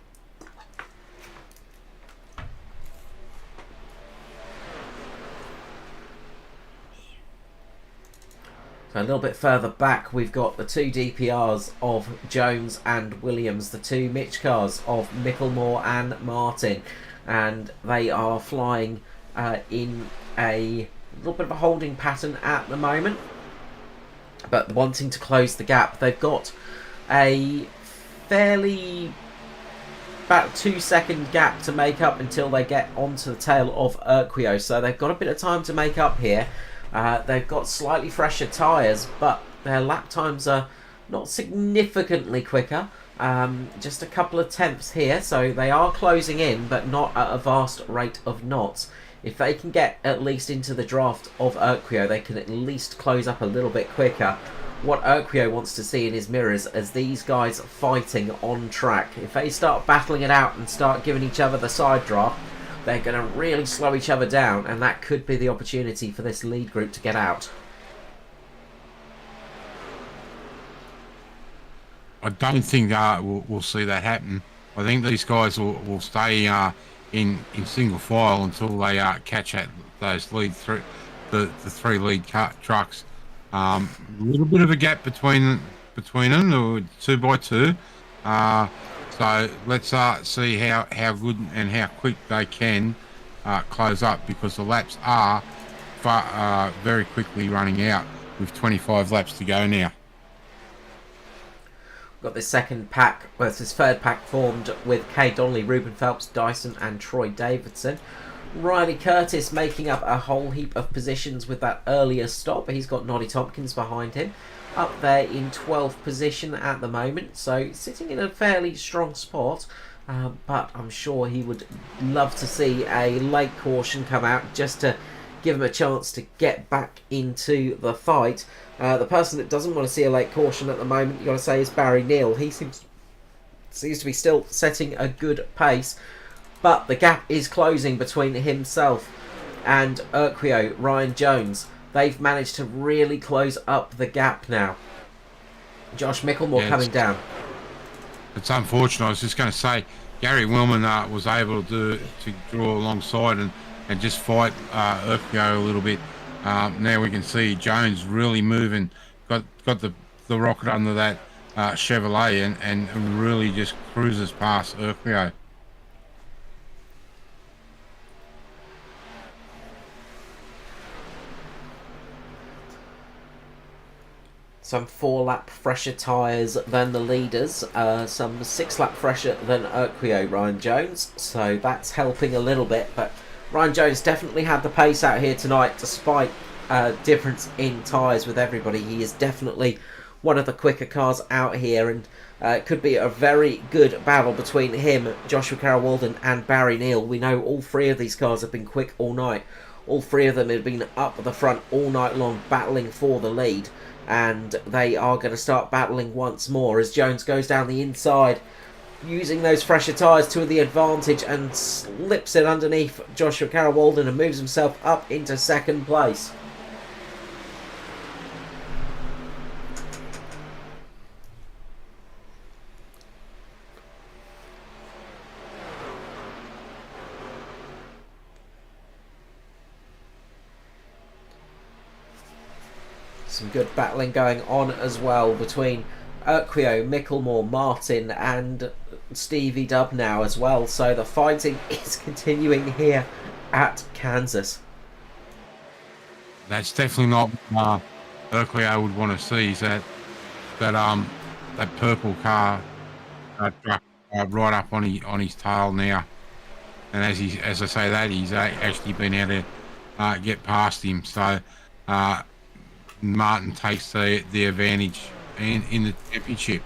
So a little bit further back, we've got the 2 DPRs of Jones and Williams, the 2 Mitch cars of Micklemore and Martin, and they are flying in a little bit of a holding pattern at the moment, but wanting to close the gap. They've got a fairly about 2-second gap to make up until they get onto the tail of Urquio, so they've got a bit of time to make up here. They've got slightly fresher tyres, but their lap times are not significantly quicker. Just a couple of tenths here, so they are closing in, but not at a vast rate of knots. If they can get at least into the draft of Urquio, they can at least close up a little bit quicker. What Urquio wants to see in his mirrors as these guys fighting on track. If they start battling it out and start giving each other the side draft, they're going to really slow each other down, and that could be the opportunity for this lead group to get out. I don't think we'll see that happen. I think these guys will stay in single file until they catch at those lead through the three lead trucks. A little bit of a gap between them, or 2 by 2. So let's see how good and how quick they can close up, because the laps are very quickly running out with 25 laps to go now. Got this second pack, well, this third pack formed with Kay Donnelly, Ruben Phelps, Dyson and Troy Davidson. Riley Curtis making up a whole heap of positions with that earlier stop. He's got Noddy Tompkins behind him, up there in 12th position at the moment, so sitting in a fairly strong spot. But I'm sure he would love to see a late caution come out just to give him a chance to get back into the fight. The person that doesn't want to see a late caution at the moment, you got to say, is Barry Neal. He seems to be still setting a good pace, but the gap is closing between himself and Urquio, Ryan Jones. They've managed to really close up the gap now. Josh Micklemore coming down. It's unfortunate. I was just going to say, Gary Willman was able to draw alongside and just fight Urquio a little bit. Now we can see Jones really moving, got the rocket under that Chevrolet and really just cruises past Urquio. Some 4-lap fresher tyres than the leaders, some 6-lap fresher than Urquio, Ryan Jones, so that's helping a little bit, but Ryan Jones definitely had the pace out here tonight despite difference in tyres with everybody. He is definitely one of the quicker cars out here, and it could be a very good battle between him, Joshua Carroll-Walden and Barry Neal. We know all three of these cars have been quick all night. All three of them have been up at the front all night long battling for the lead, and they are going to start battling once more as Jones goes down the inside, using those fresher tyres to the advantage, and slips it underneath Joshua Carroll-Walden and moves himself up into second place. Some good battling going on as well between Urquio, Micklemore, Martin and Stevie Dubb now as well. So the fighting is continuing here at Kansas. That's definitely not Urquio would want to see, is that purple car right up on his tail now. And as I say that, he's actually been able to get past him. So Martin takes the advantage in the championship.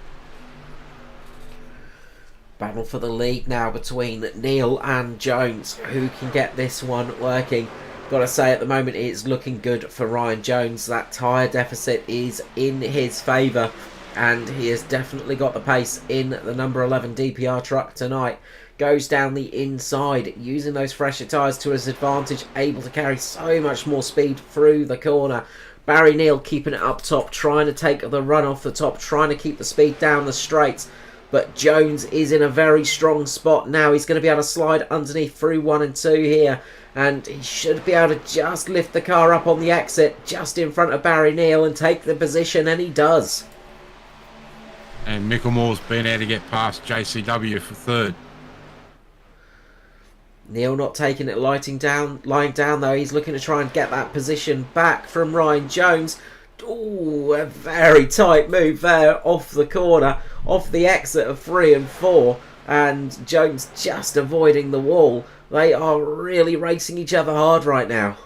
Battle for the lead now between Neal and Jones. Who can get this one working? Gotta say, at the moment it's looking good for Ryan Jones. That tyre deficit is in his favour, and he has definitely got the pace in the number 11 DPR truck tonight. Goes down the inside, using those fresher tyres to his advantage, able to carry so much more speed through the corner. Barry Neal keeping it up top, trying to take the run off the top, trying to keep the speed down the straights. But Jones is in a very strong spot now. He's going to be able to slide underneath through 1 and 2 here. And he should be able to just lift the car up on the exit, just in front of Barry Neal, and take the position, and he does. And Micklemore's been able to get past JCW for third. Neal not taking it, lying down though. He's looking to try and get that position back from Ryan Jones. Ooh, a very tight move there off the corner, off the exit of 3 and 4, and Jones just avoiding the wall. They are really racing each other hard right now.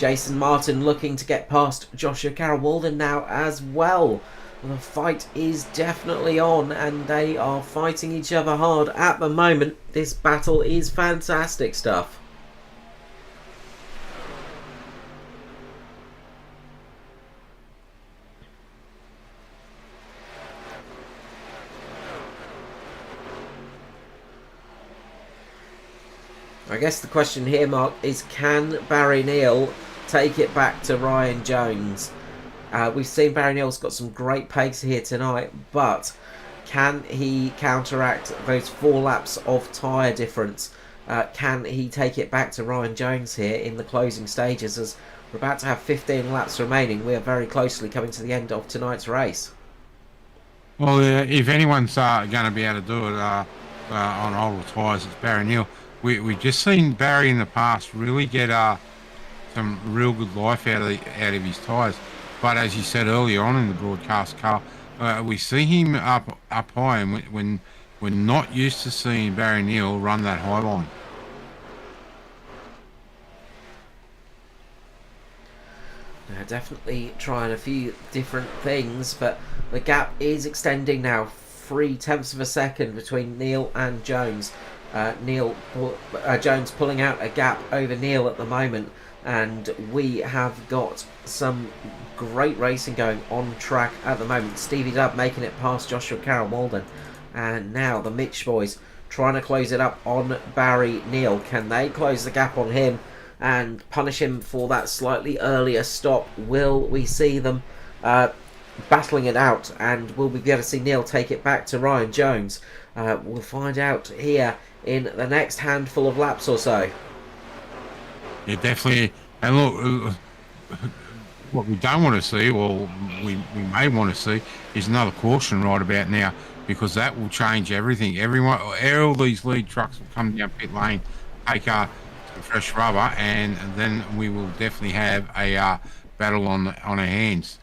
Jason Martin looking to get past Joshua Carroll-Walden now as well. The fight is definitely on, and they are fighting each other hard at the moment. This battle is fantastic stuff. I guess the question here, Mark, is can Barry Neal take it back to Ryan Jones? We've seen Barry Neal's got some great pace here tonight, but can he counteract those 4 laps of tyre difference? Can he take it back to Ryan Jones here in the closing stages, as we're about to have 15 laps remaining? We are very closely coming to the end of tonight's race. Well, if anyone's going to be able to do it on older tyres, it's Barry Neal. We've just seen Barry in the past really get some real good life out of his tyres. But as you said earlier on in the broadcast, Carl, we see him up high, and when we're not used to seeing Barry Neal run that high line. They're definitely trying a few different things, but the gap is extending now. 0.3 of a second between Neal and Jones. Jones pulling out a gap over Neal at the moment, and we have got some great racing going on track at the moment. Stevie Dubb making it past Joshua Carroll-Walden, and now the Mitch boys trying to close it up on Barry Neal. Can they close the gap on him and punish him for that slightly earlier stop? Will we see them battling it out, and will we be able to see Neal take it back to Ryan Jones? We'll find out here in the next handful of laps or so. Yeah, definitely. And look, what we don't want to see, or we may want to see, is another caution right about now, because that will change everything. All these lead trucks will come down pit lane, take some fresh rubber, and then we will definitely have a battle on our hands.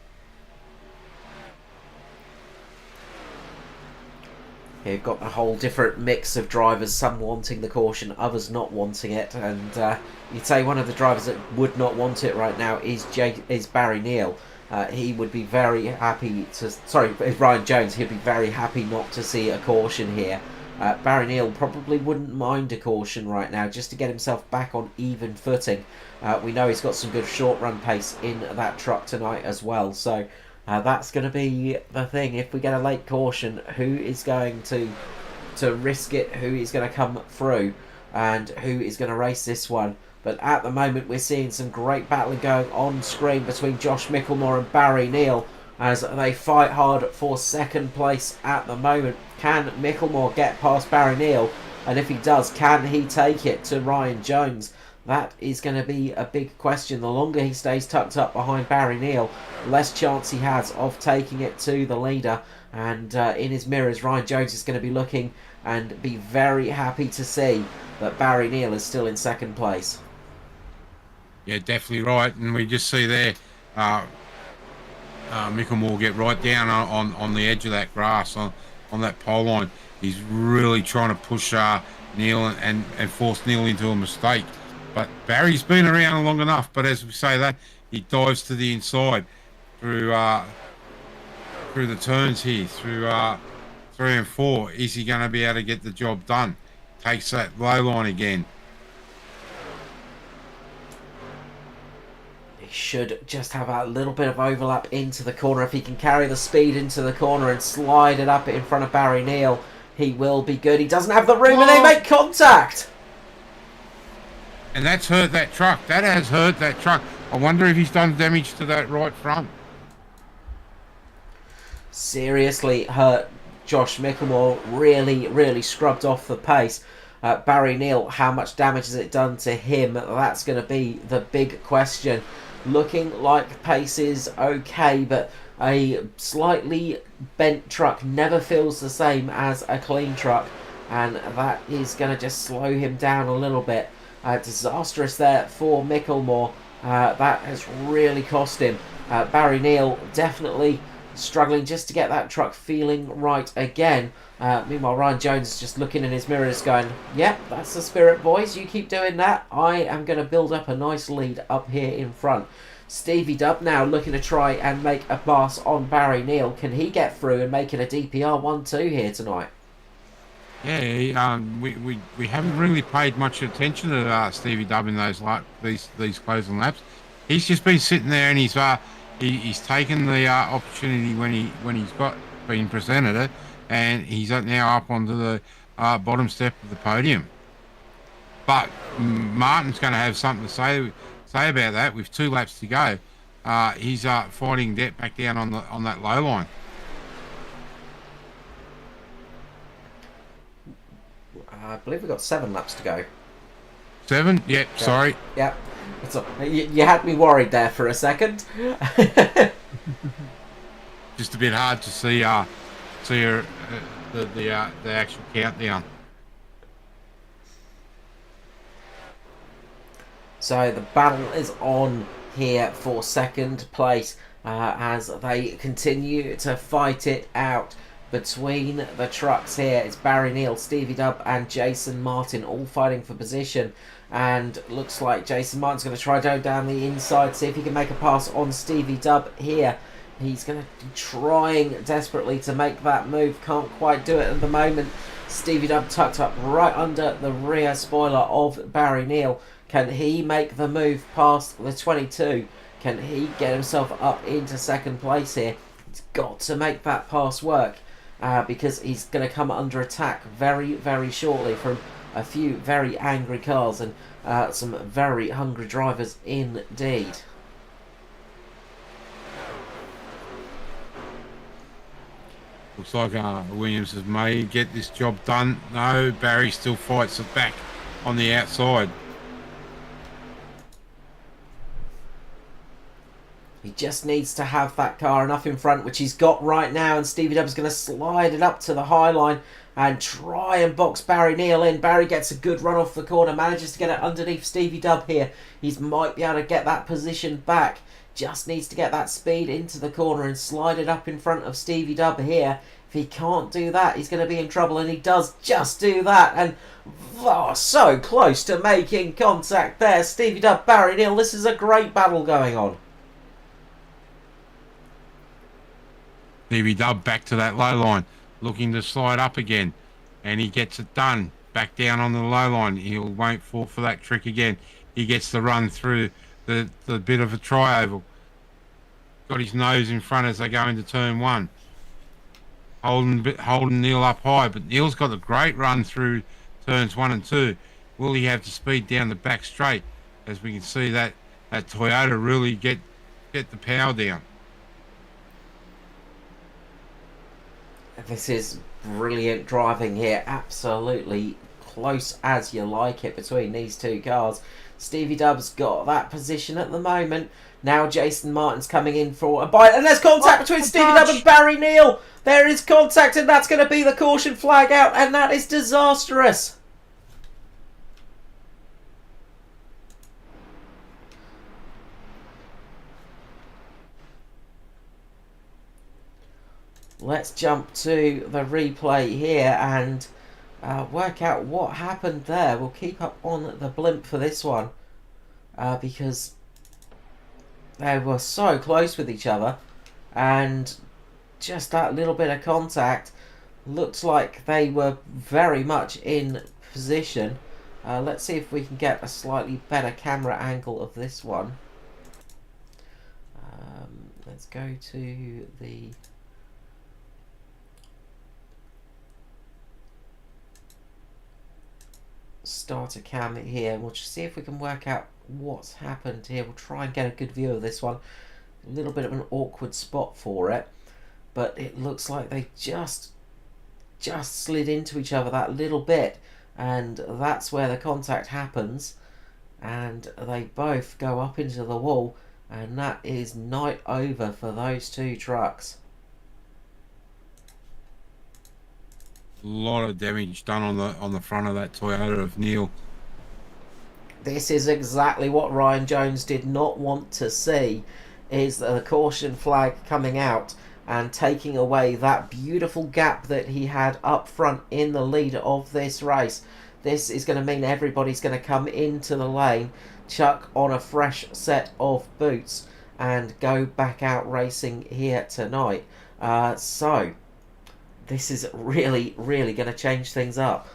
You've got a whole different mix of drivers, some wanting the caution, others not wanting it, and you'd say one of the drivers that would not want it right now is Barry Neal. He would be very happy to... Sorry, Ryan Jones, he'd be very happy not to see a caution here. Barry Neal probably wouldn't mind a caution right now, just to get himself back on even footing. We know he's got some good short-run pace in that truck tonight as well, so... that's going to be the thing. If we get a late caution, who is going to risk it? Who is going to come through? And who is going to race this one? But at the moment, we're seeing some great battling going on screen between Josh Mickelmore and Barry Neal as they fight hard for second place at the moment. Can Mickelmore get past Barry Neal? And if he does, can he take it to Ryan Jones? That is going to be a big question. The longer he stays tucked up behind Barry Neal, the less chance he has of taking it to the leader. And in his mirrors, Ryan Jones is going to be looking and be very happy to see that Barry Neal is still in second place. Yeah, definitely right. And we just see there Mickelmore get right down on the edge of that grass, on that pole line. He's really trying to push Neal and force Neal into a mistake. But Barry's been around long enough. But as we say that, he dives to the inside through the turns here, through 3 and 4. Is he going to be able to get the job done? Takes that low line again. He should just have a little bit of overlap into the corner. If he can carry the speed into the corner and slide it up in front of Barry Neal, he will be good. He doesn't have the room, and they make contact. And that's hurt that truck. That has hurt that truck. I wonder if he's done damage to that right front. Seriously hurt Josh Mickelmore. Really scrubbed off the pace. Barry Neal, how much damage has it done to him? That's going to be the big question. Looking like pace is okay, but a slightly bent truck never feels the same as a clean truck, and that is going to just slow him down a little bit. Disastrous there for Mickelmore. That has really cost him. Barry Neal definitely struggling just to get that truck feeling right again. Meanwhile, Ryan Jones is just looking in his mirrors going, yep, that's the spirit, boys. You keep doing that. I am going to build up a nice lead up here in front. Stevie Dub now looking to try and make a pass on Barry Neal. Can he get through and make it a DPR 1-2 here tonight? Yeah, we haven't really paid much attention to Stevie Dub in these closing laps. He's just been sitting there and he's taken the opportunity when he's been presented it, and he's now up onto the bottom step of the podium. But Martin's going to have something to say about that. With 2 laps to go, he's fighting that back down on that low line. I believe we've got 7 laps to go. 7? Yep, yeah, sorry. Yep. You had me worried there for a second. Just a bit hard to see the actual countdown. So the battle is on here for second place as they continue to fight it out between the trucks here. It's Barry Neal, Stevie Dub and Jason Martin all fighting for position, and looks like Jason Martin's going to try to go down the inside, see if he can make a pass on Stevie Dub here. He's going to be trying desperately to make that move, can't quite do it at the moment. Stevie Dub tucked up right under the rear spoiler of Barry Neal. Can he make the move past the 22? Can he get himself up into second place here? He's got to make that pass work because he's going to come under attack very, very shortly from a few very angry cars and some very hungry drivers indeed. Looks like Williams may get this job done. No, Barry still fights it back on the outside. He just needs to have that car enough in front, which he's got right now, and Stevie Dub's going to slide it up to the high line and try and box Barry Neal in. Barry gets a good run off the corner, manages to get it underneath Stevie Dub here. He might be able to get that position back. Just needs to get that speed into the corner and slide it up in front of Stevie Dub here. If he can't do that, he's going to be in trouble, and he does just do that. And so close to making contact there. Stevie Dub, Barry Neal, this is a great battle going on. Stevie Dub back to that low line, looking to slide up again, and he gets it done. Back down on the low line, he won't fall for that trick again. He gets the run through the bit of a tri-oval. Got his nose in front as they go into turn 1. Holding Neal up high, but Neal's got a great run through turns 1 and 2. Will he have to speed down the back straight? As we can see that Toyota really get the power down. This is brilliant driving here. Absolutely close as you like it between these two cars. Stevie Dub's got that position at the moment. Now Jason Martin's coming in for a bite. And there's contact between Stevie Dub and Barry Neal. There is contact, and that's going to be the caution flag out. And that is disastrous. Let's jump to the replay here and work out what happened there. We'll keep up on the blimp for this one because they were so close with each other, and just that little bit of contact looks like they were very much in position. Let's see if we can get a slightly better camera angle of this one. Let's go to the starter cam here, and we'll just see if we can work out what's happened here. We'll try and get a good view of this one. A little bit of an awkward spot for it, but it looks like they just slid into each other that little bit, and that's where the contact happens, and they both go up into the wall, and that is night over for those two trucks. A lot of damage done on the front of that Toyota of Neal. This is exactly what Ryan Jones did not want to see, is the caution flag coming out and taking away that beautiful gap that he had up front in the lead of this race. This is going to mean everybody's going to come into the lane, chuck on a fresh set of boots, and go back out racing here tonight. So this is really, really going to change things up.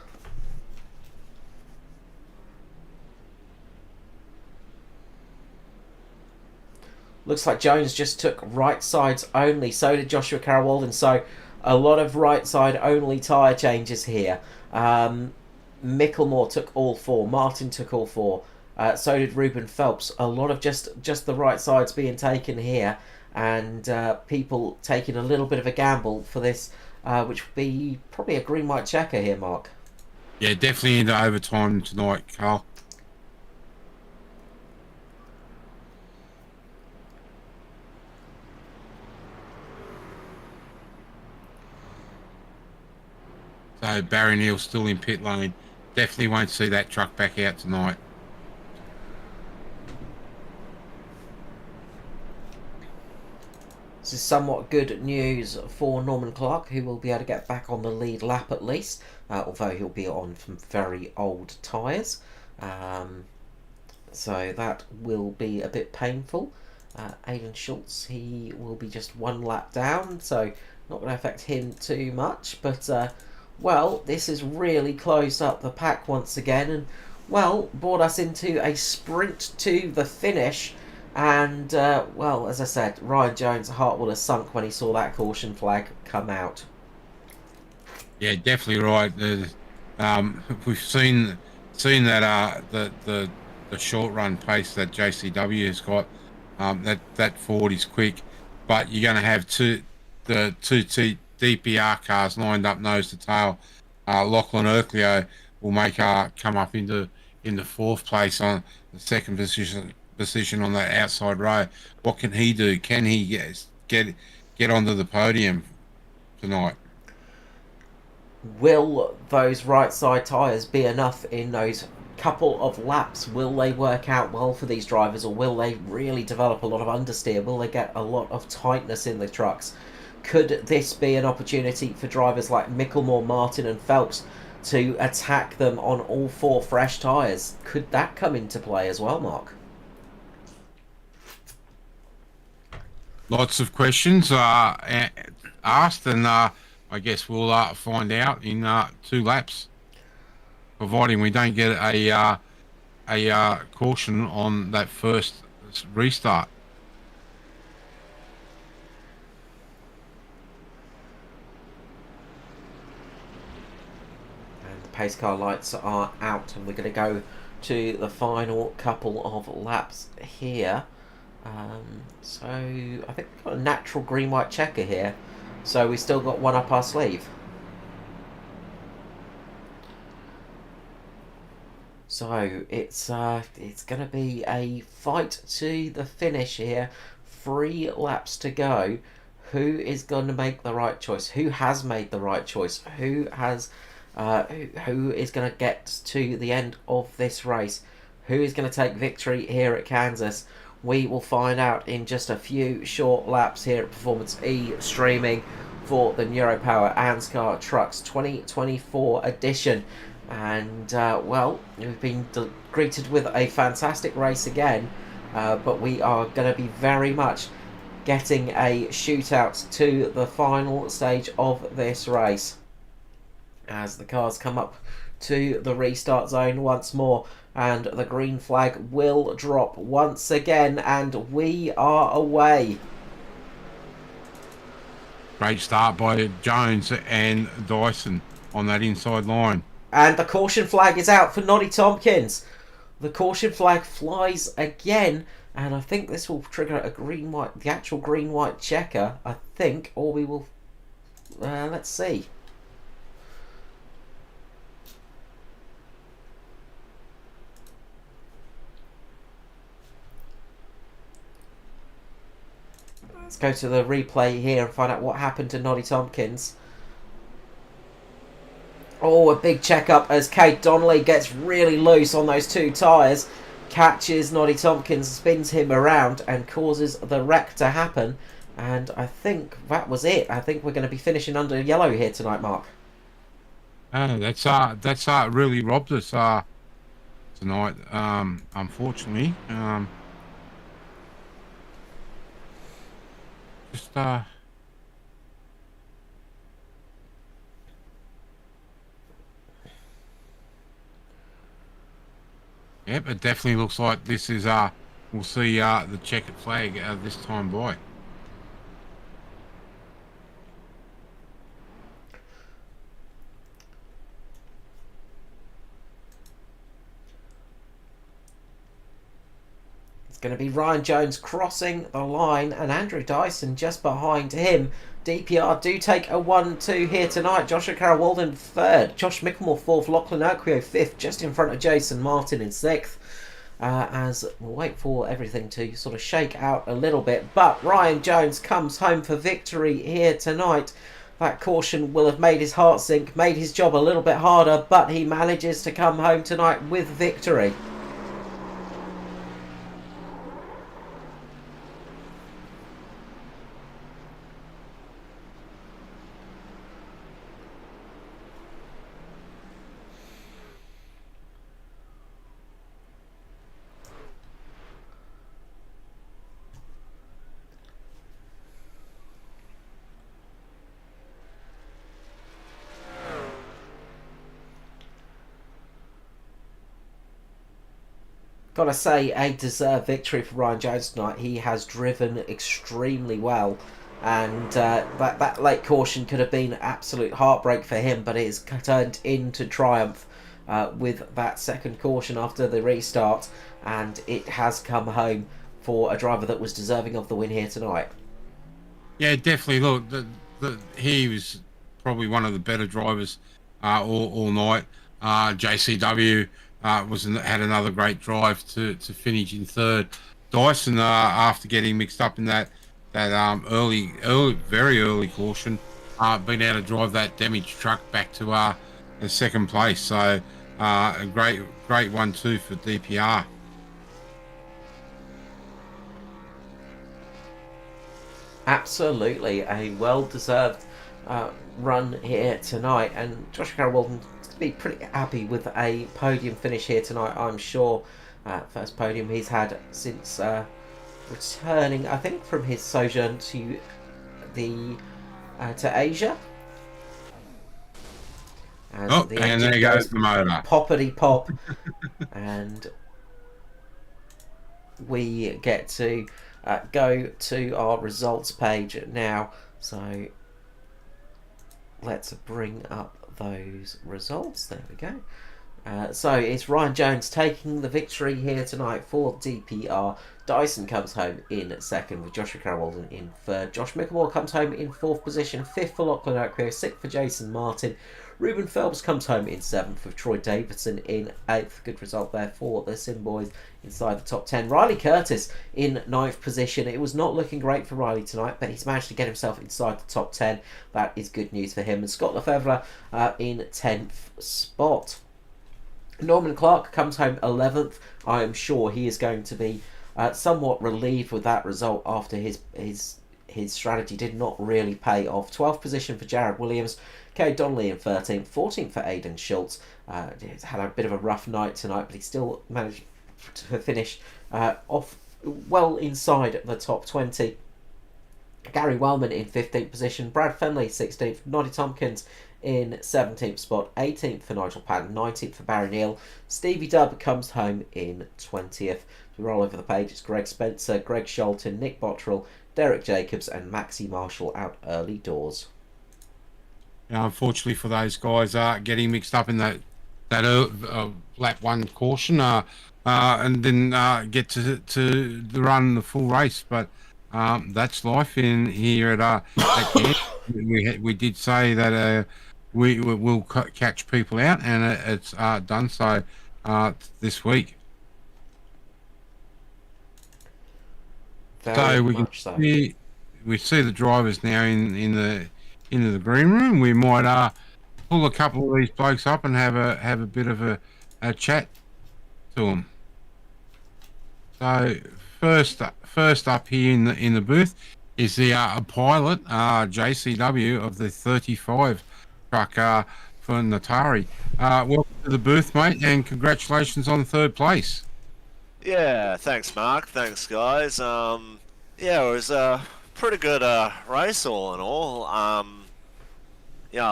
Looks like Jones just took right sides only. So did Joshua Carroll-Walden. So a lot of right side only tyre changes here. Micklemore took all 4. Martin took all 4. So did Ruben Phelps. A lot of just the right sides being taken here. And people taking a little bit of a gamble for this, which would be probably a green-white checker here, Mark. Yeah, definitely into overtime tonight, Carl. So Barry Neal still in pit lane. Definitely won't see that truck back out tonight. This is somewhat good news for Norman Clark, who will be able to get back on the lead lap at least, although he'll be on some very old tyres. So that will be a bit painful. Aidan Schultz, he will be just 1 lap down, so not going to affect him too much, but well, this has really closed up the pack once again, and well, brought us into a sprint to the finish. And well, as I said, Ryan Jones' heart would have sunk when he saw that caution flag come out. Yeah, definitely right. We've seen that the short run pace that JCW has got. That Ford is quick, but you're going to have two DPR cars lined up nose to tail. Lachlan Urquio will make come up into 4th place on the 2nd position on that outside row. What can he do? Can he get onto the podium tonight? Will those right side tyres be enough in those couple of laps? Will they work out well for these drivers, or will they really develop a lot of understeer? Will they get a lot of tightness in the trucks? Could this be an opportunity for drivers like Micklemore, Martin and Phelps to attack them on all 4 fresh tyres? Could that come into play as well, Mark? Lots of questions asked, and I guess we'll find out in 2 laps, providing we don't get a caution on that first restart. And the pace car lights are out, and we're going to go to the final couple of laps here. So I think we've got a natural green-white checker here, so we still got 1 up our sleeve. So it's going to be a fight to the finish here. 3 laps to go. Who is going to make the right choice? Who has made the right choice? Who has who is going to get to the end of this race? Who is going to take victory here at Kansas? We will find out in just a few short laps here at Performance E, streaming for the Neuropower ANZCAR Trucks 2024 edition. And well, we've been greeted with a fantastic race again, but we are going to be very much getting a shootout to the final stage of this race as the cars come up to the restart zone once more, and the green flag will drop once again, and we are away. Great start by Jones and Dyson on that inside line. And the caution flag is out for Noddy Tompkins. The caution flag flies again, and I think this will trigger a green-white, the actual green-white checker, I think, or we will, let's see. Let's go to the replay here and find out what happened to Noddy Tompkins. Oh, a big check-up as Kate Donnelly gets really loose on those 2 tyres. Catches Noddy Tompkins, spins him around and causes the wreck to happen. And I think that was it. I think we're going to be finishing under yellow here tonight, Mark. Oh, that's really robbed us tonight. Unfortunately, just yep, it definitely looks like this is we'll see the checkered flag this time by. It's going to be Ryan Jones crossing the line and Andrew Dyson just behind him. DPR do take a 1-2 here tonight. Joshua Carroll-Walden third, Josh Micklemore fourth, Lachlan Urquio fifth, just in front of Jason Martin in sixth. As we'll wait for everything to sort of shake out a little bit. But Ryan Jones comes home for victory here tonight. That caution will have made his heart sink, made his job a little bit harder, but he manages to come home tonight with victory. Gotta say, a deserved victory for Ryan Jones tonight. He has driven extremely well, and that late caution could have been absolute heartbreak for him, but it has turned into triumph with that second caution after the restart, and it has come home for a driver that was deserving of the win here tonight. Yeah, definitely. Look, he was probably one of the better drivers all night. JCW had another great drive to finish in third. Dyson, after getting mixed up in that very early caution, been able to drive that damaged truck back to the second place. So a great 1-2 for DPR. Absolutely, a well-deserved run here tonight, and Joshua Carroll-Walden to be pretty happy with a podium finish here tonight, I'm sure. First podium he's had since returning, I think, from his sojourn to Asia. And there goes the motor. Poppity pop, and we get to go to our results page now. So let's bring up those results. There we go. So it's Ryan Jones taking the victory here tonight for DPR. Dyson comes home in second with Joshua Carroll-Walden in third. Josh Micklemore comes home in fourth position. Fifth for Lachlan Urquio. Sixth for Jason Martin. Ruben Phelps comes home in seventh with Troy Davidson in eighth. Good result there for the Sim Boys inside the top 10. Riley Curtis in ninth position. It was not looking great for Riley tonight, but he's managed to get himself inside the top 10. That is good news for him. And Scott Lefevre in 10th spot. Norman Clark comes home 11th. I am sure he is going to be somewhat relieved with that result after his strategy did not really pay off. 12th position for Jared Williams. Kay Donnelly in 13th. 14th for Aidan Schultz. He's had a bit of a rough night tonight, but he still managed to finish off well inside the top 20. Gary Wellman in 15th position. Brad Fenley 16th. Noddy Tompkins in 17th spot. 18th for Nigel Patton. 19th for Barry Neal. Stevie Dubb comes home in 20th. We roll over the page. It's Greg Spencer, Greg Sholton, Nick Bottrell, Derek Jacobs and Maxie Marshall out early doors. Unfortunately for those guys, getting mixed up in that lap one caution, and then get to the run the full race. But that's life in here at camp. We did say that we will catch people out, and it's done so this week. Very so we can see the drivers now into the green room. We might pull a couple of these blokes up and have a bit of a chat to them. So first up here in the booth is the a pilot, JCW, of the 35 truck for Natari. Welcome to the booth, mate, and congratulations on third place. Yeah, thanks, Mark. Thanks, guys. Yeah, it was a pretty good race all in all. I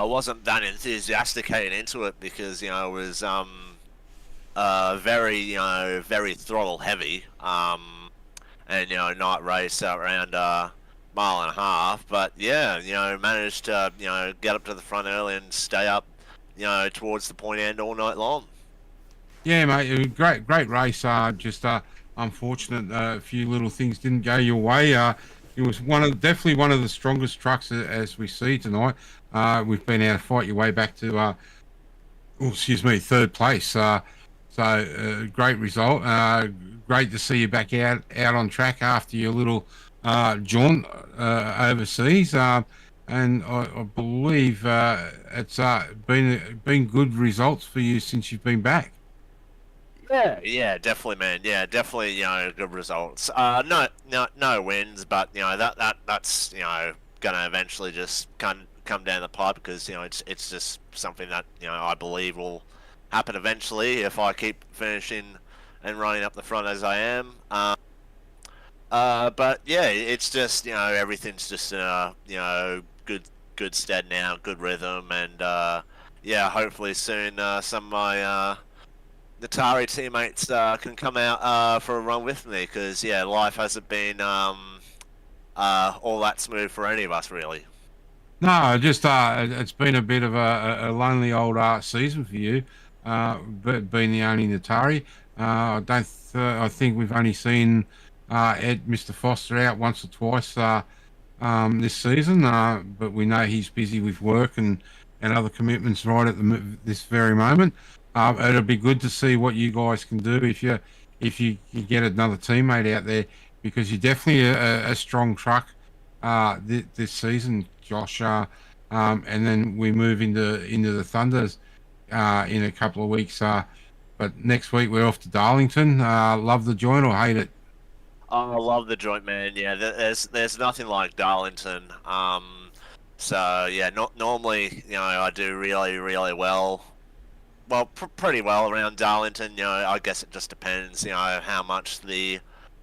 wasn't that enthusiastic heading into it because it was very very throttle heavy. And night race around mile and a half. But yeah, managed to get up to the front early and stay up towards the point end all night long. Yeah, mate, it was great race. Just unfortunate, a few little things didn't go your way. It was definitely one of the strongest trucks as we see tonight. We've been able to fight your way back to, third place. Great result. Great to see you back out on track after your little jaunt overseas. And I believe it's been good results for you since you've been back. Yeah, definitely, man. Yeah, definitely. Good results. No wins, but that's gonna eventually just come down the pipe because it's just something that I believe will happen eventually if I keep finishing and running up the front as I am. But yeah, it's just everything's just in a good stead now, good rhythm, and yeah, hopefully soon some of my Natari teammates can come out for a run with me because yeah, life hasn't been all that smooth for any of us really. No, just it's been a bit of a lonely old season for you, but being the only Natari. I think we've only seen Mr. Foster out once or twice this season, but we know he's busy with work and other commitments right at this very moment. It'll be good to see what you guys can do if you get another teammate out there because you're definitely a strong truck this season, Josh. And then we move into the Thunders in a couple of weeks. But next week we're off to Darlington. Love the joint or hate it? Oh, I love the joint, man. Yeah, there's nothing like Darlington. So yeah, not normally I do really well. Well, pretty well around Darlington. I guess it just depends. How much the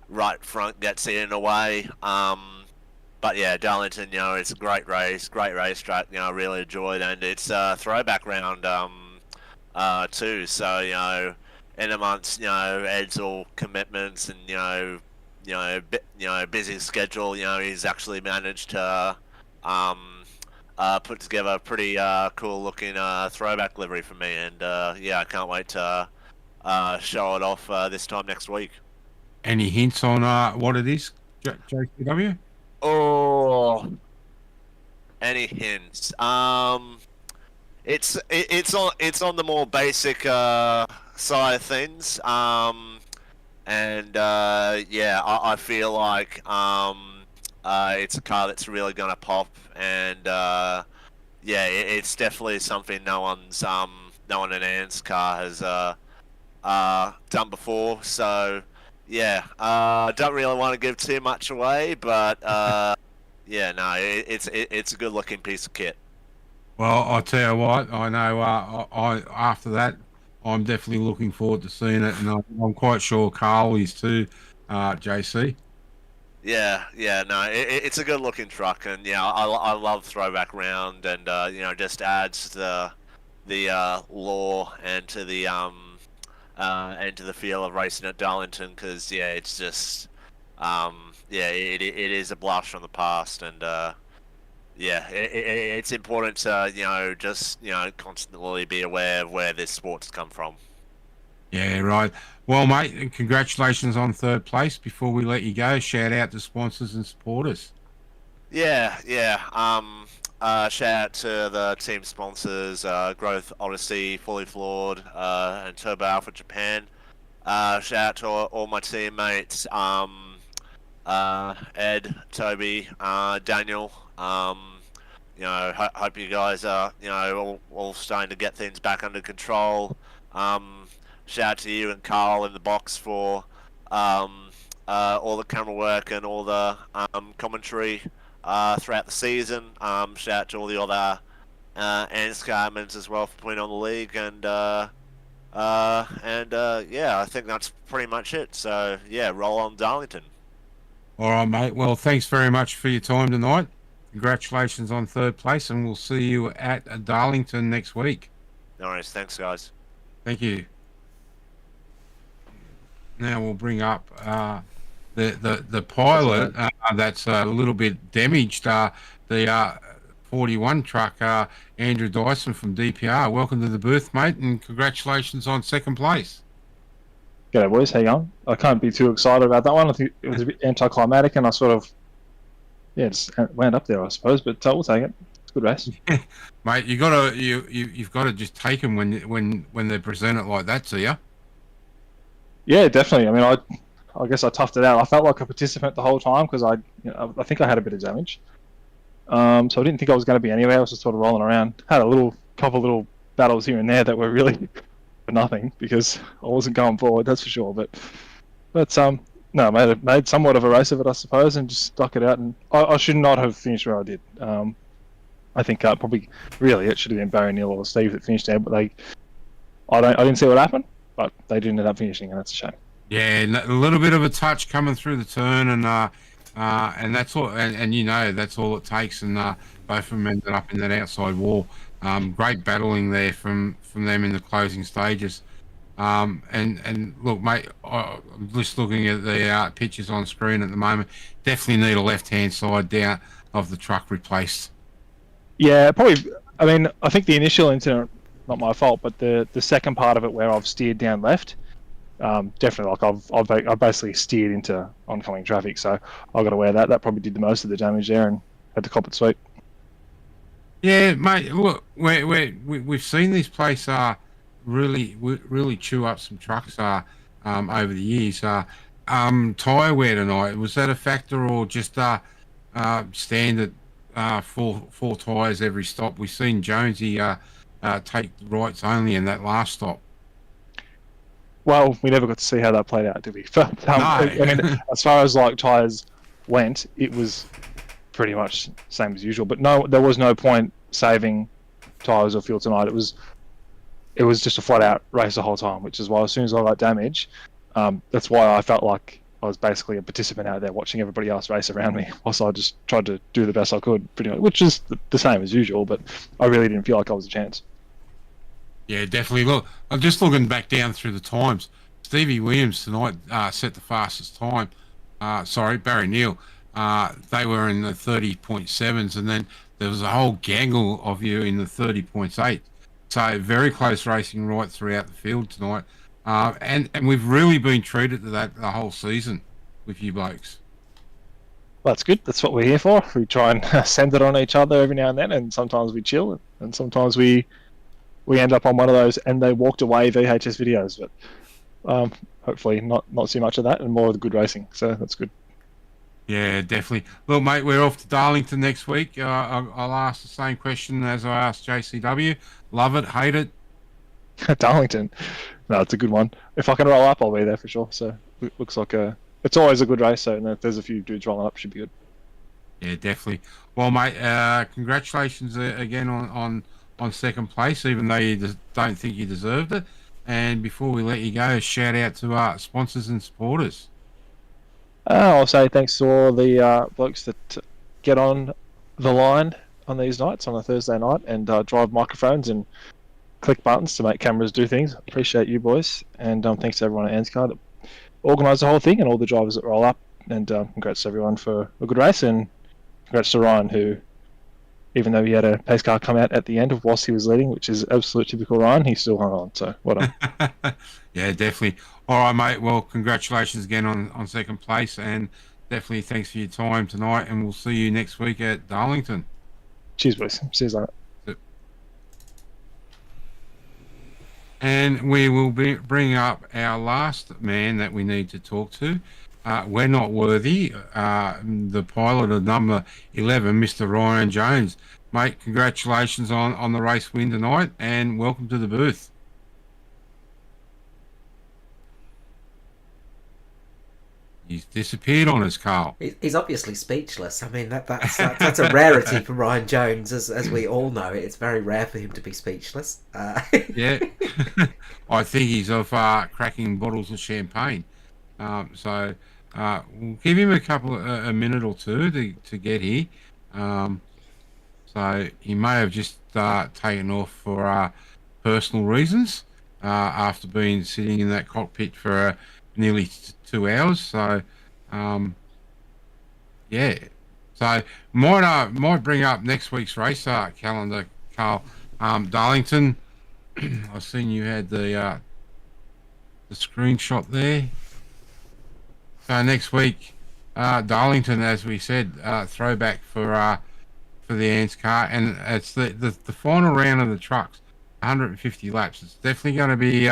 right front gets in a way. But yeah, Darlington, it's a great racetrack. I really enjoyed, and it's a throwback round too. So in amongst Ed's all commitments and busy schedule, he's actually managed to put together a pretty cool looking throwback livery for me, and yeah, I can't wait to show it off this time next week. Any hints on what it is, JCW? Oh, any hints? It's on the more basic side of things. And yeah, I feel like it's a car that's really gonna pop, and yeah, it's definitely something no one in ANZCAR has done before. So yeah, don't really want to give too much away, but yeah, no, it's a good looking piece of kit. Well, I'll tell you what. I know. I after that, I'm definitely looking forward to seeing it, and I'm quite sure Carl is too. JC. Yeah, no, it's a good looking truck, and yeah, I love throwback round, and just adds the lore and to the feel of racing at Darlington, because yeah, it's just yeah, it is a blast from the past, and yeah, it's important to just constantly be aware of where this sport's come from. Yeah, right. Well, mate, congratulations on third place. Before we let you go, shout out to sponsors and supporters. Yeah. Shout out to the team sponsors, Growth Odyssey, Fully Floored, and Turbo Alpha Japan. Shout out to all my teammates, Ed, Toby, Daniel. Hope you guys are, all starting to get things back under control. Shout out to you and Carl in the box for all the camera work and all the commentary throughout the season. Shout out to all the other ANZCAR admins as well for putting on the league, and yeah, I think that's pretty much it. So yeah, roll on Darlington. All right, mate. Well, thanks very much for your time tonight. Congratulations on third place, and we'll see you at Darlington next week. No worries, thanks guys. Thank you. Now we'll bring up the pilot that's a little bit damaged. The 41 truck, Andrew Dyson from DPR. Welcome to the booth, mate, and congratulations on second place. G'day boys, how you going? I can't be too excited about that one. I think it was a bit anticlimactic, and I sort of, just went up there, I suppose. But we'll take it. It's a good race, mate. You've got to just take them when they present it like that to you. Yeah, definitely. I mean, I guess I toughed it out. I felt like a participant the whole time because I think I had a bit of damage. So I didn't think I was going to be anywhere. I was just sort of rolling around. Had a couple little battles here and there that were really for nothing because I wasn't going forward, that's for sure. But no, I made somewhat of a race of it, I suppose, and just stuck it out. And I should not have finished where I did. I think probably really it should have been Barry Neal or Steve that finished there, but I didn't see what happened, but they did end up finishing, and that's a shame. Yeah, a little bit of a touch coming through the turn, and that's all. And that's all it takes. And both of them ended up in that outside wall. Great battling there from them in the closing stages. And look, mate, I'm just looking at the pictures on screen at the moment. Definitely need a left-hand side down of the truck replaced. Yeah, probably. I mean, I think the initial incident, not my fault, but the second part of it where I've steered down left, definitely, like I've basically steered into oncoming traffic, so I've got to wear that. That probably did the most of the damage there, and had to cop it sweet. Yeah, mate. Look, we've seen this place really chew up some trucks over the years. Tyre wear tonight, was that a factor, or just standard four tyres every stop? We've seen Jonesy take rights only in that last stop. Well, we never got to see how that played out, did we? But, No. I mean, as far as like tyres went, it was pretty much same as usual. But no, there was no point saving tyres or fuel tonight. It was just a flat out race the whole time, which is why as soon as I got damage, that's why I felt like I was basically a participant out there watching everybody else race around me, whilst I just tried to do the best I could, pretty much, which is the same as usual. But I really didn't feel like I was a chance. Yeah, definitely. Look, I'm just looking back down through the times. Stevie Williams tonight set the fastest time. Barry Neal. They were in the 30.7s, and then there was a whole gangle of you in the 30.8. So very close racing right throughout the field tonight. And we've really been treated to that the whole season with you blokes. Well, that's good. That's what we're here for. We try and send it on each other every now and then, and sometimes we chill, and sometimes we end up on one of those and they walked away VHS videos. But hopefully not too much of that, and more of the good racing. So that's good. Yeah, definitely. Look, mate, we're off to Darlington next week. I'll ask the same question as I asked JCW. Love it, hate it? Darlington. No, it's a good one. If I can roll up, I'll be there for sure. So it looks like it's always a good race. So if there's a few dudes rolling up, should be good. Yeah, definitely. Well, mate, congratulations again on second place, even though you don't think you deserved it. And before we let you go, shout out to our sponsors and supporters. I'll say thanks to all the blokes that get on the line on these nights, on a Thursday night, and drive microphones and click buttons to make cameras do things. Appreciate you boys, and thanks to everyone at ANZCAR that organised the whole thing, and all the drivers that roll up. And congrats to everyone for a good race, and congrats to Ryan, who, even though he had a pace car come out at the end of whilst he was leading, which is absolute typical Ryan, he still hung on. So well done. Yeah, definitely. All right, mate. Well, congratulations again on second place, and definitely thanks for your time tonight, and we'll see you next week at Darlington. Cheers, boys. See you later. And we will bring up our last man that we need to talk to. We're not worthy. The pilot of number 11, Mr. Ryan Jones. Mate, congratulations on the race win tonight, and welcome to the booth. You he's disappeared on us, Carl. He's obviously speechless. I mean, that's a rarity for Ryan Jones, as we all know. It's very rare for him to be speechless. Yeah, I think he's off cracking bottles of champagne. So we'll give him a minute or two to get here. So he may have just taken off for personal reasons after being sitting in that cockpit for nearly 2 hours. So yeah, so might bring up next week's race calendar, Carl. Darlington, I've seen you had the screenshot there. So next week, Darlington, as we said, throwback for the ANZCAR, and it's the final round of the trucks, 150 laps. It's definitely going to be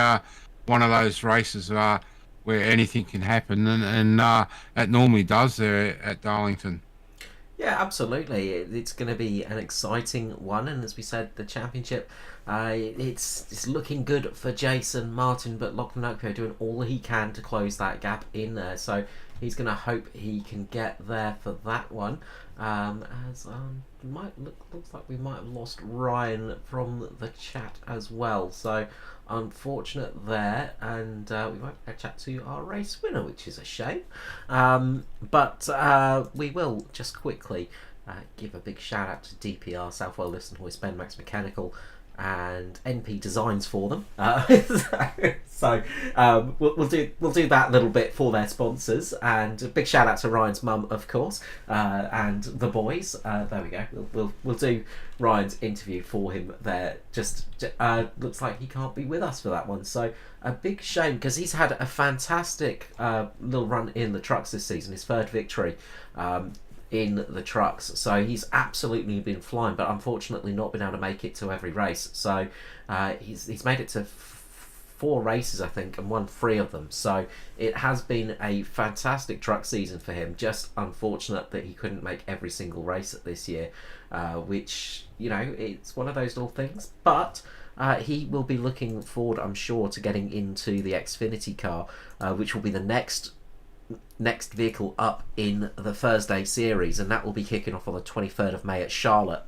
one of those races where anything can happen, and it normally does there at Darlington. Yeah, absolutely. It's going to be an exciting one, and as we said, the championship, it's looking good for Jason Martin, but Lachlan Okpio doing all he can to close that gap in there. So he's going to hope he can get there for that one. Looks like we might have lost Ryan from the chat as well. So unfortunate there, and we won't chat to our race winner, which is a shame. But we will just quickly give a big shout out to DPR, Southwell Lifts and Hoist, Ben Max Mechanical, and NP Designs for them. So we'll do that little bit for their sponsors, and a big shout out to Ryan's mum, of course, and the boys. There we go. We'll do Ryan's interview for him there. Just looks like he can't be with us for that one, so a big shame, because he's had a fantastic little run in the trucks this season, his third victory in the trucks, so he's absolutely been flying, but unfortunately not been able to make it to every race. So he's made it to 4 races, I think, and won 3 of them. So it has been a fantastic truck season for him. Just unfortunate that he couldn't make every single race this year, which, you know, it's one of those little things. But he will be looking forward, I'm sure, to getting into the Xfinity car, which will be the next vehicle up in the Thursday series, and that will be kicking off on the 23rd of May at Charlotte.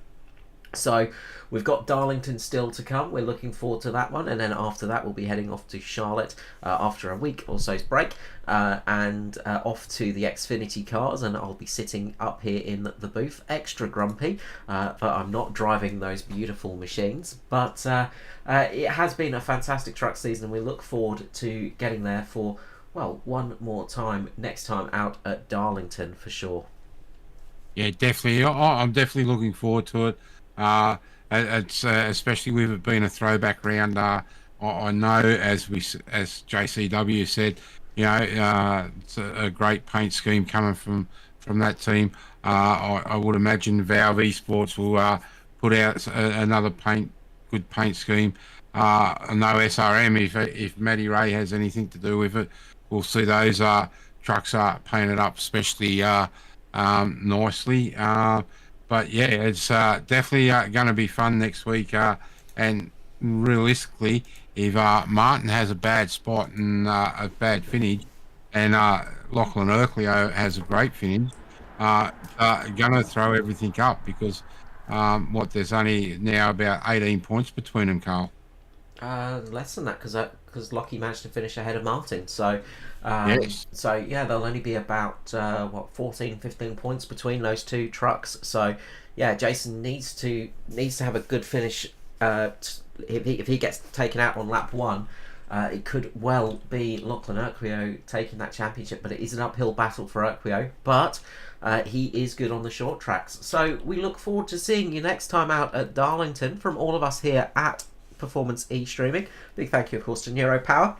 So we've got Darlington still to come. We're looking forward to that one, and then after that we'll be heading off to Charlotte after a week or so's break, and off to the Xfinity cars, and I'll be sitting up here in the booth, extra grumpy, but I'm not driving those beautiful machines. But it has been a fantastic truck season, and we look forward to getting there for, well, one more time next time out at Darlington for sure. Yeah, definitely. I'm definitely looking forward to it. It's especially with it being a throwback round. I know, as JCW said, you know, it's a great paint scheme coming from that team. I would imagine Valve Esports will put out another good paint scheme. No SRM, if Matty Ray has anything to do with it, we'll see those trucks painted up, especially nicely. But yeah, it's definitely going to be fun next week. And realistically, if Martin has a bad spot and a bad finish, and Lachlan Urquio has a great finish, going to throw everything up, because there's only now about 18 points between them, Carl. Less than that, because Lockie managed to finish ahead of Martin. So Yes. so yeah, there'll only be about 14, 15 points between those two trucks. So yeah, Jason needs to have a good finish. If he gets taken out on lap 1, it could well be Lachlan Urquio taking that championship, but it is an uphill battle for Urquio. But he is good on the short tracks. So we look forward to seeing you next time out at Darlington. From all of us here at Performance E-Streaming, big thank you of course to Neuropower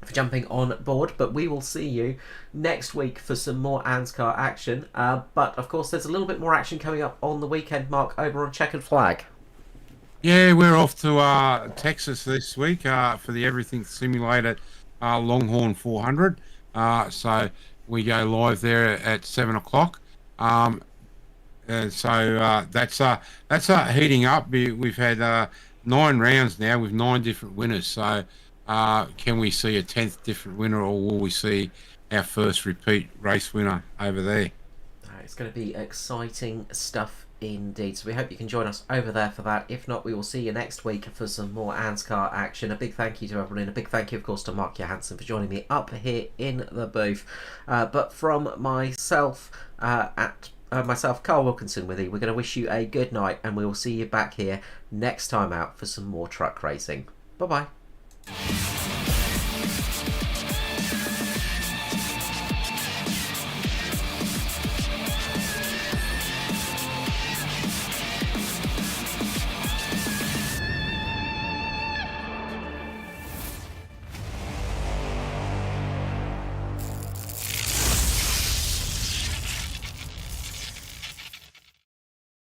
for jumping on board, but we will see you next week for some more ANZCAR action. But of course there's a little bit more action coming up on the weekend, Mark, over on Checkered Flag. Yeah, we're off to Texas this week for the Everything Simulated Longhorn 400. So we go live there at 7 o'clock. So that's heating up. We've had 9 rounds now with 9 different winners. So can we see a 10th different winner, or will we see our first repeat race winner over there. It's going to be exciting stuff indeed. So we hope you can join us over there for that. If not, we will see you next week for some more ANZCAR action. A big thank you to everyone, and a big thank you, of course, to Mark Johansson for joining me up here in the booth. But from myself, myself, Carl Wilkinson with you, we're going to wish you a good night, and we will see you back here next time out for some more truck racing. Bye-bye.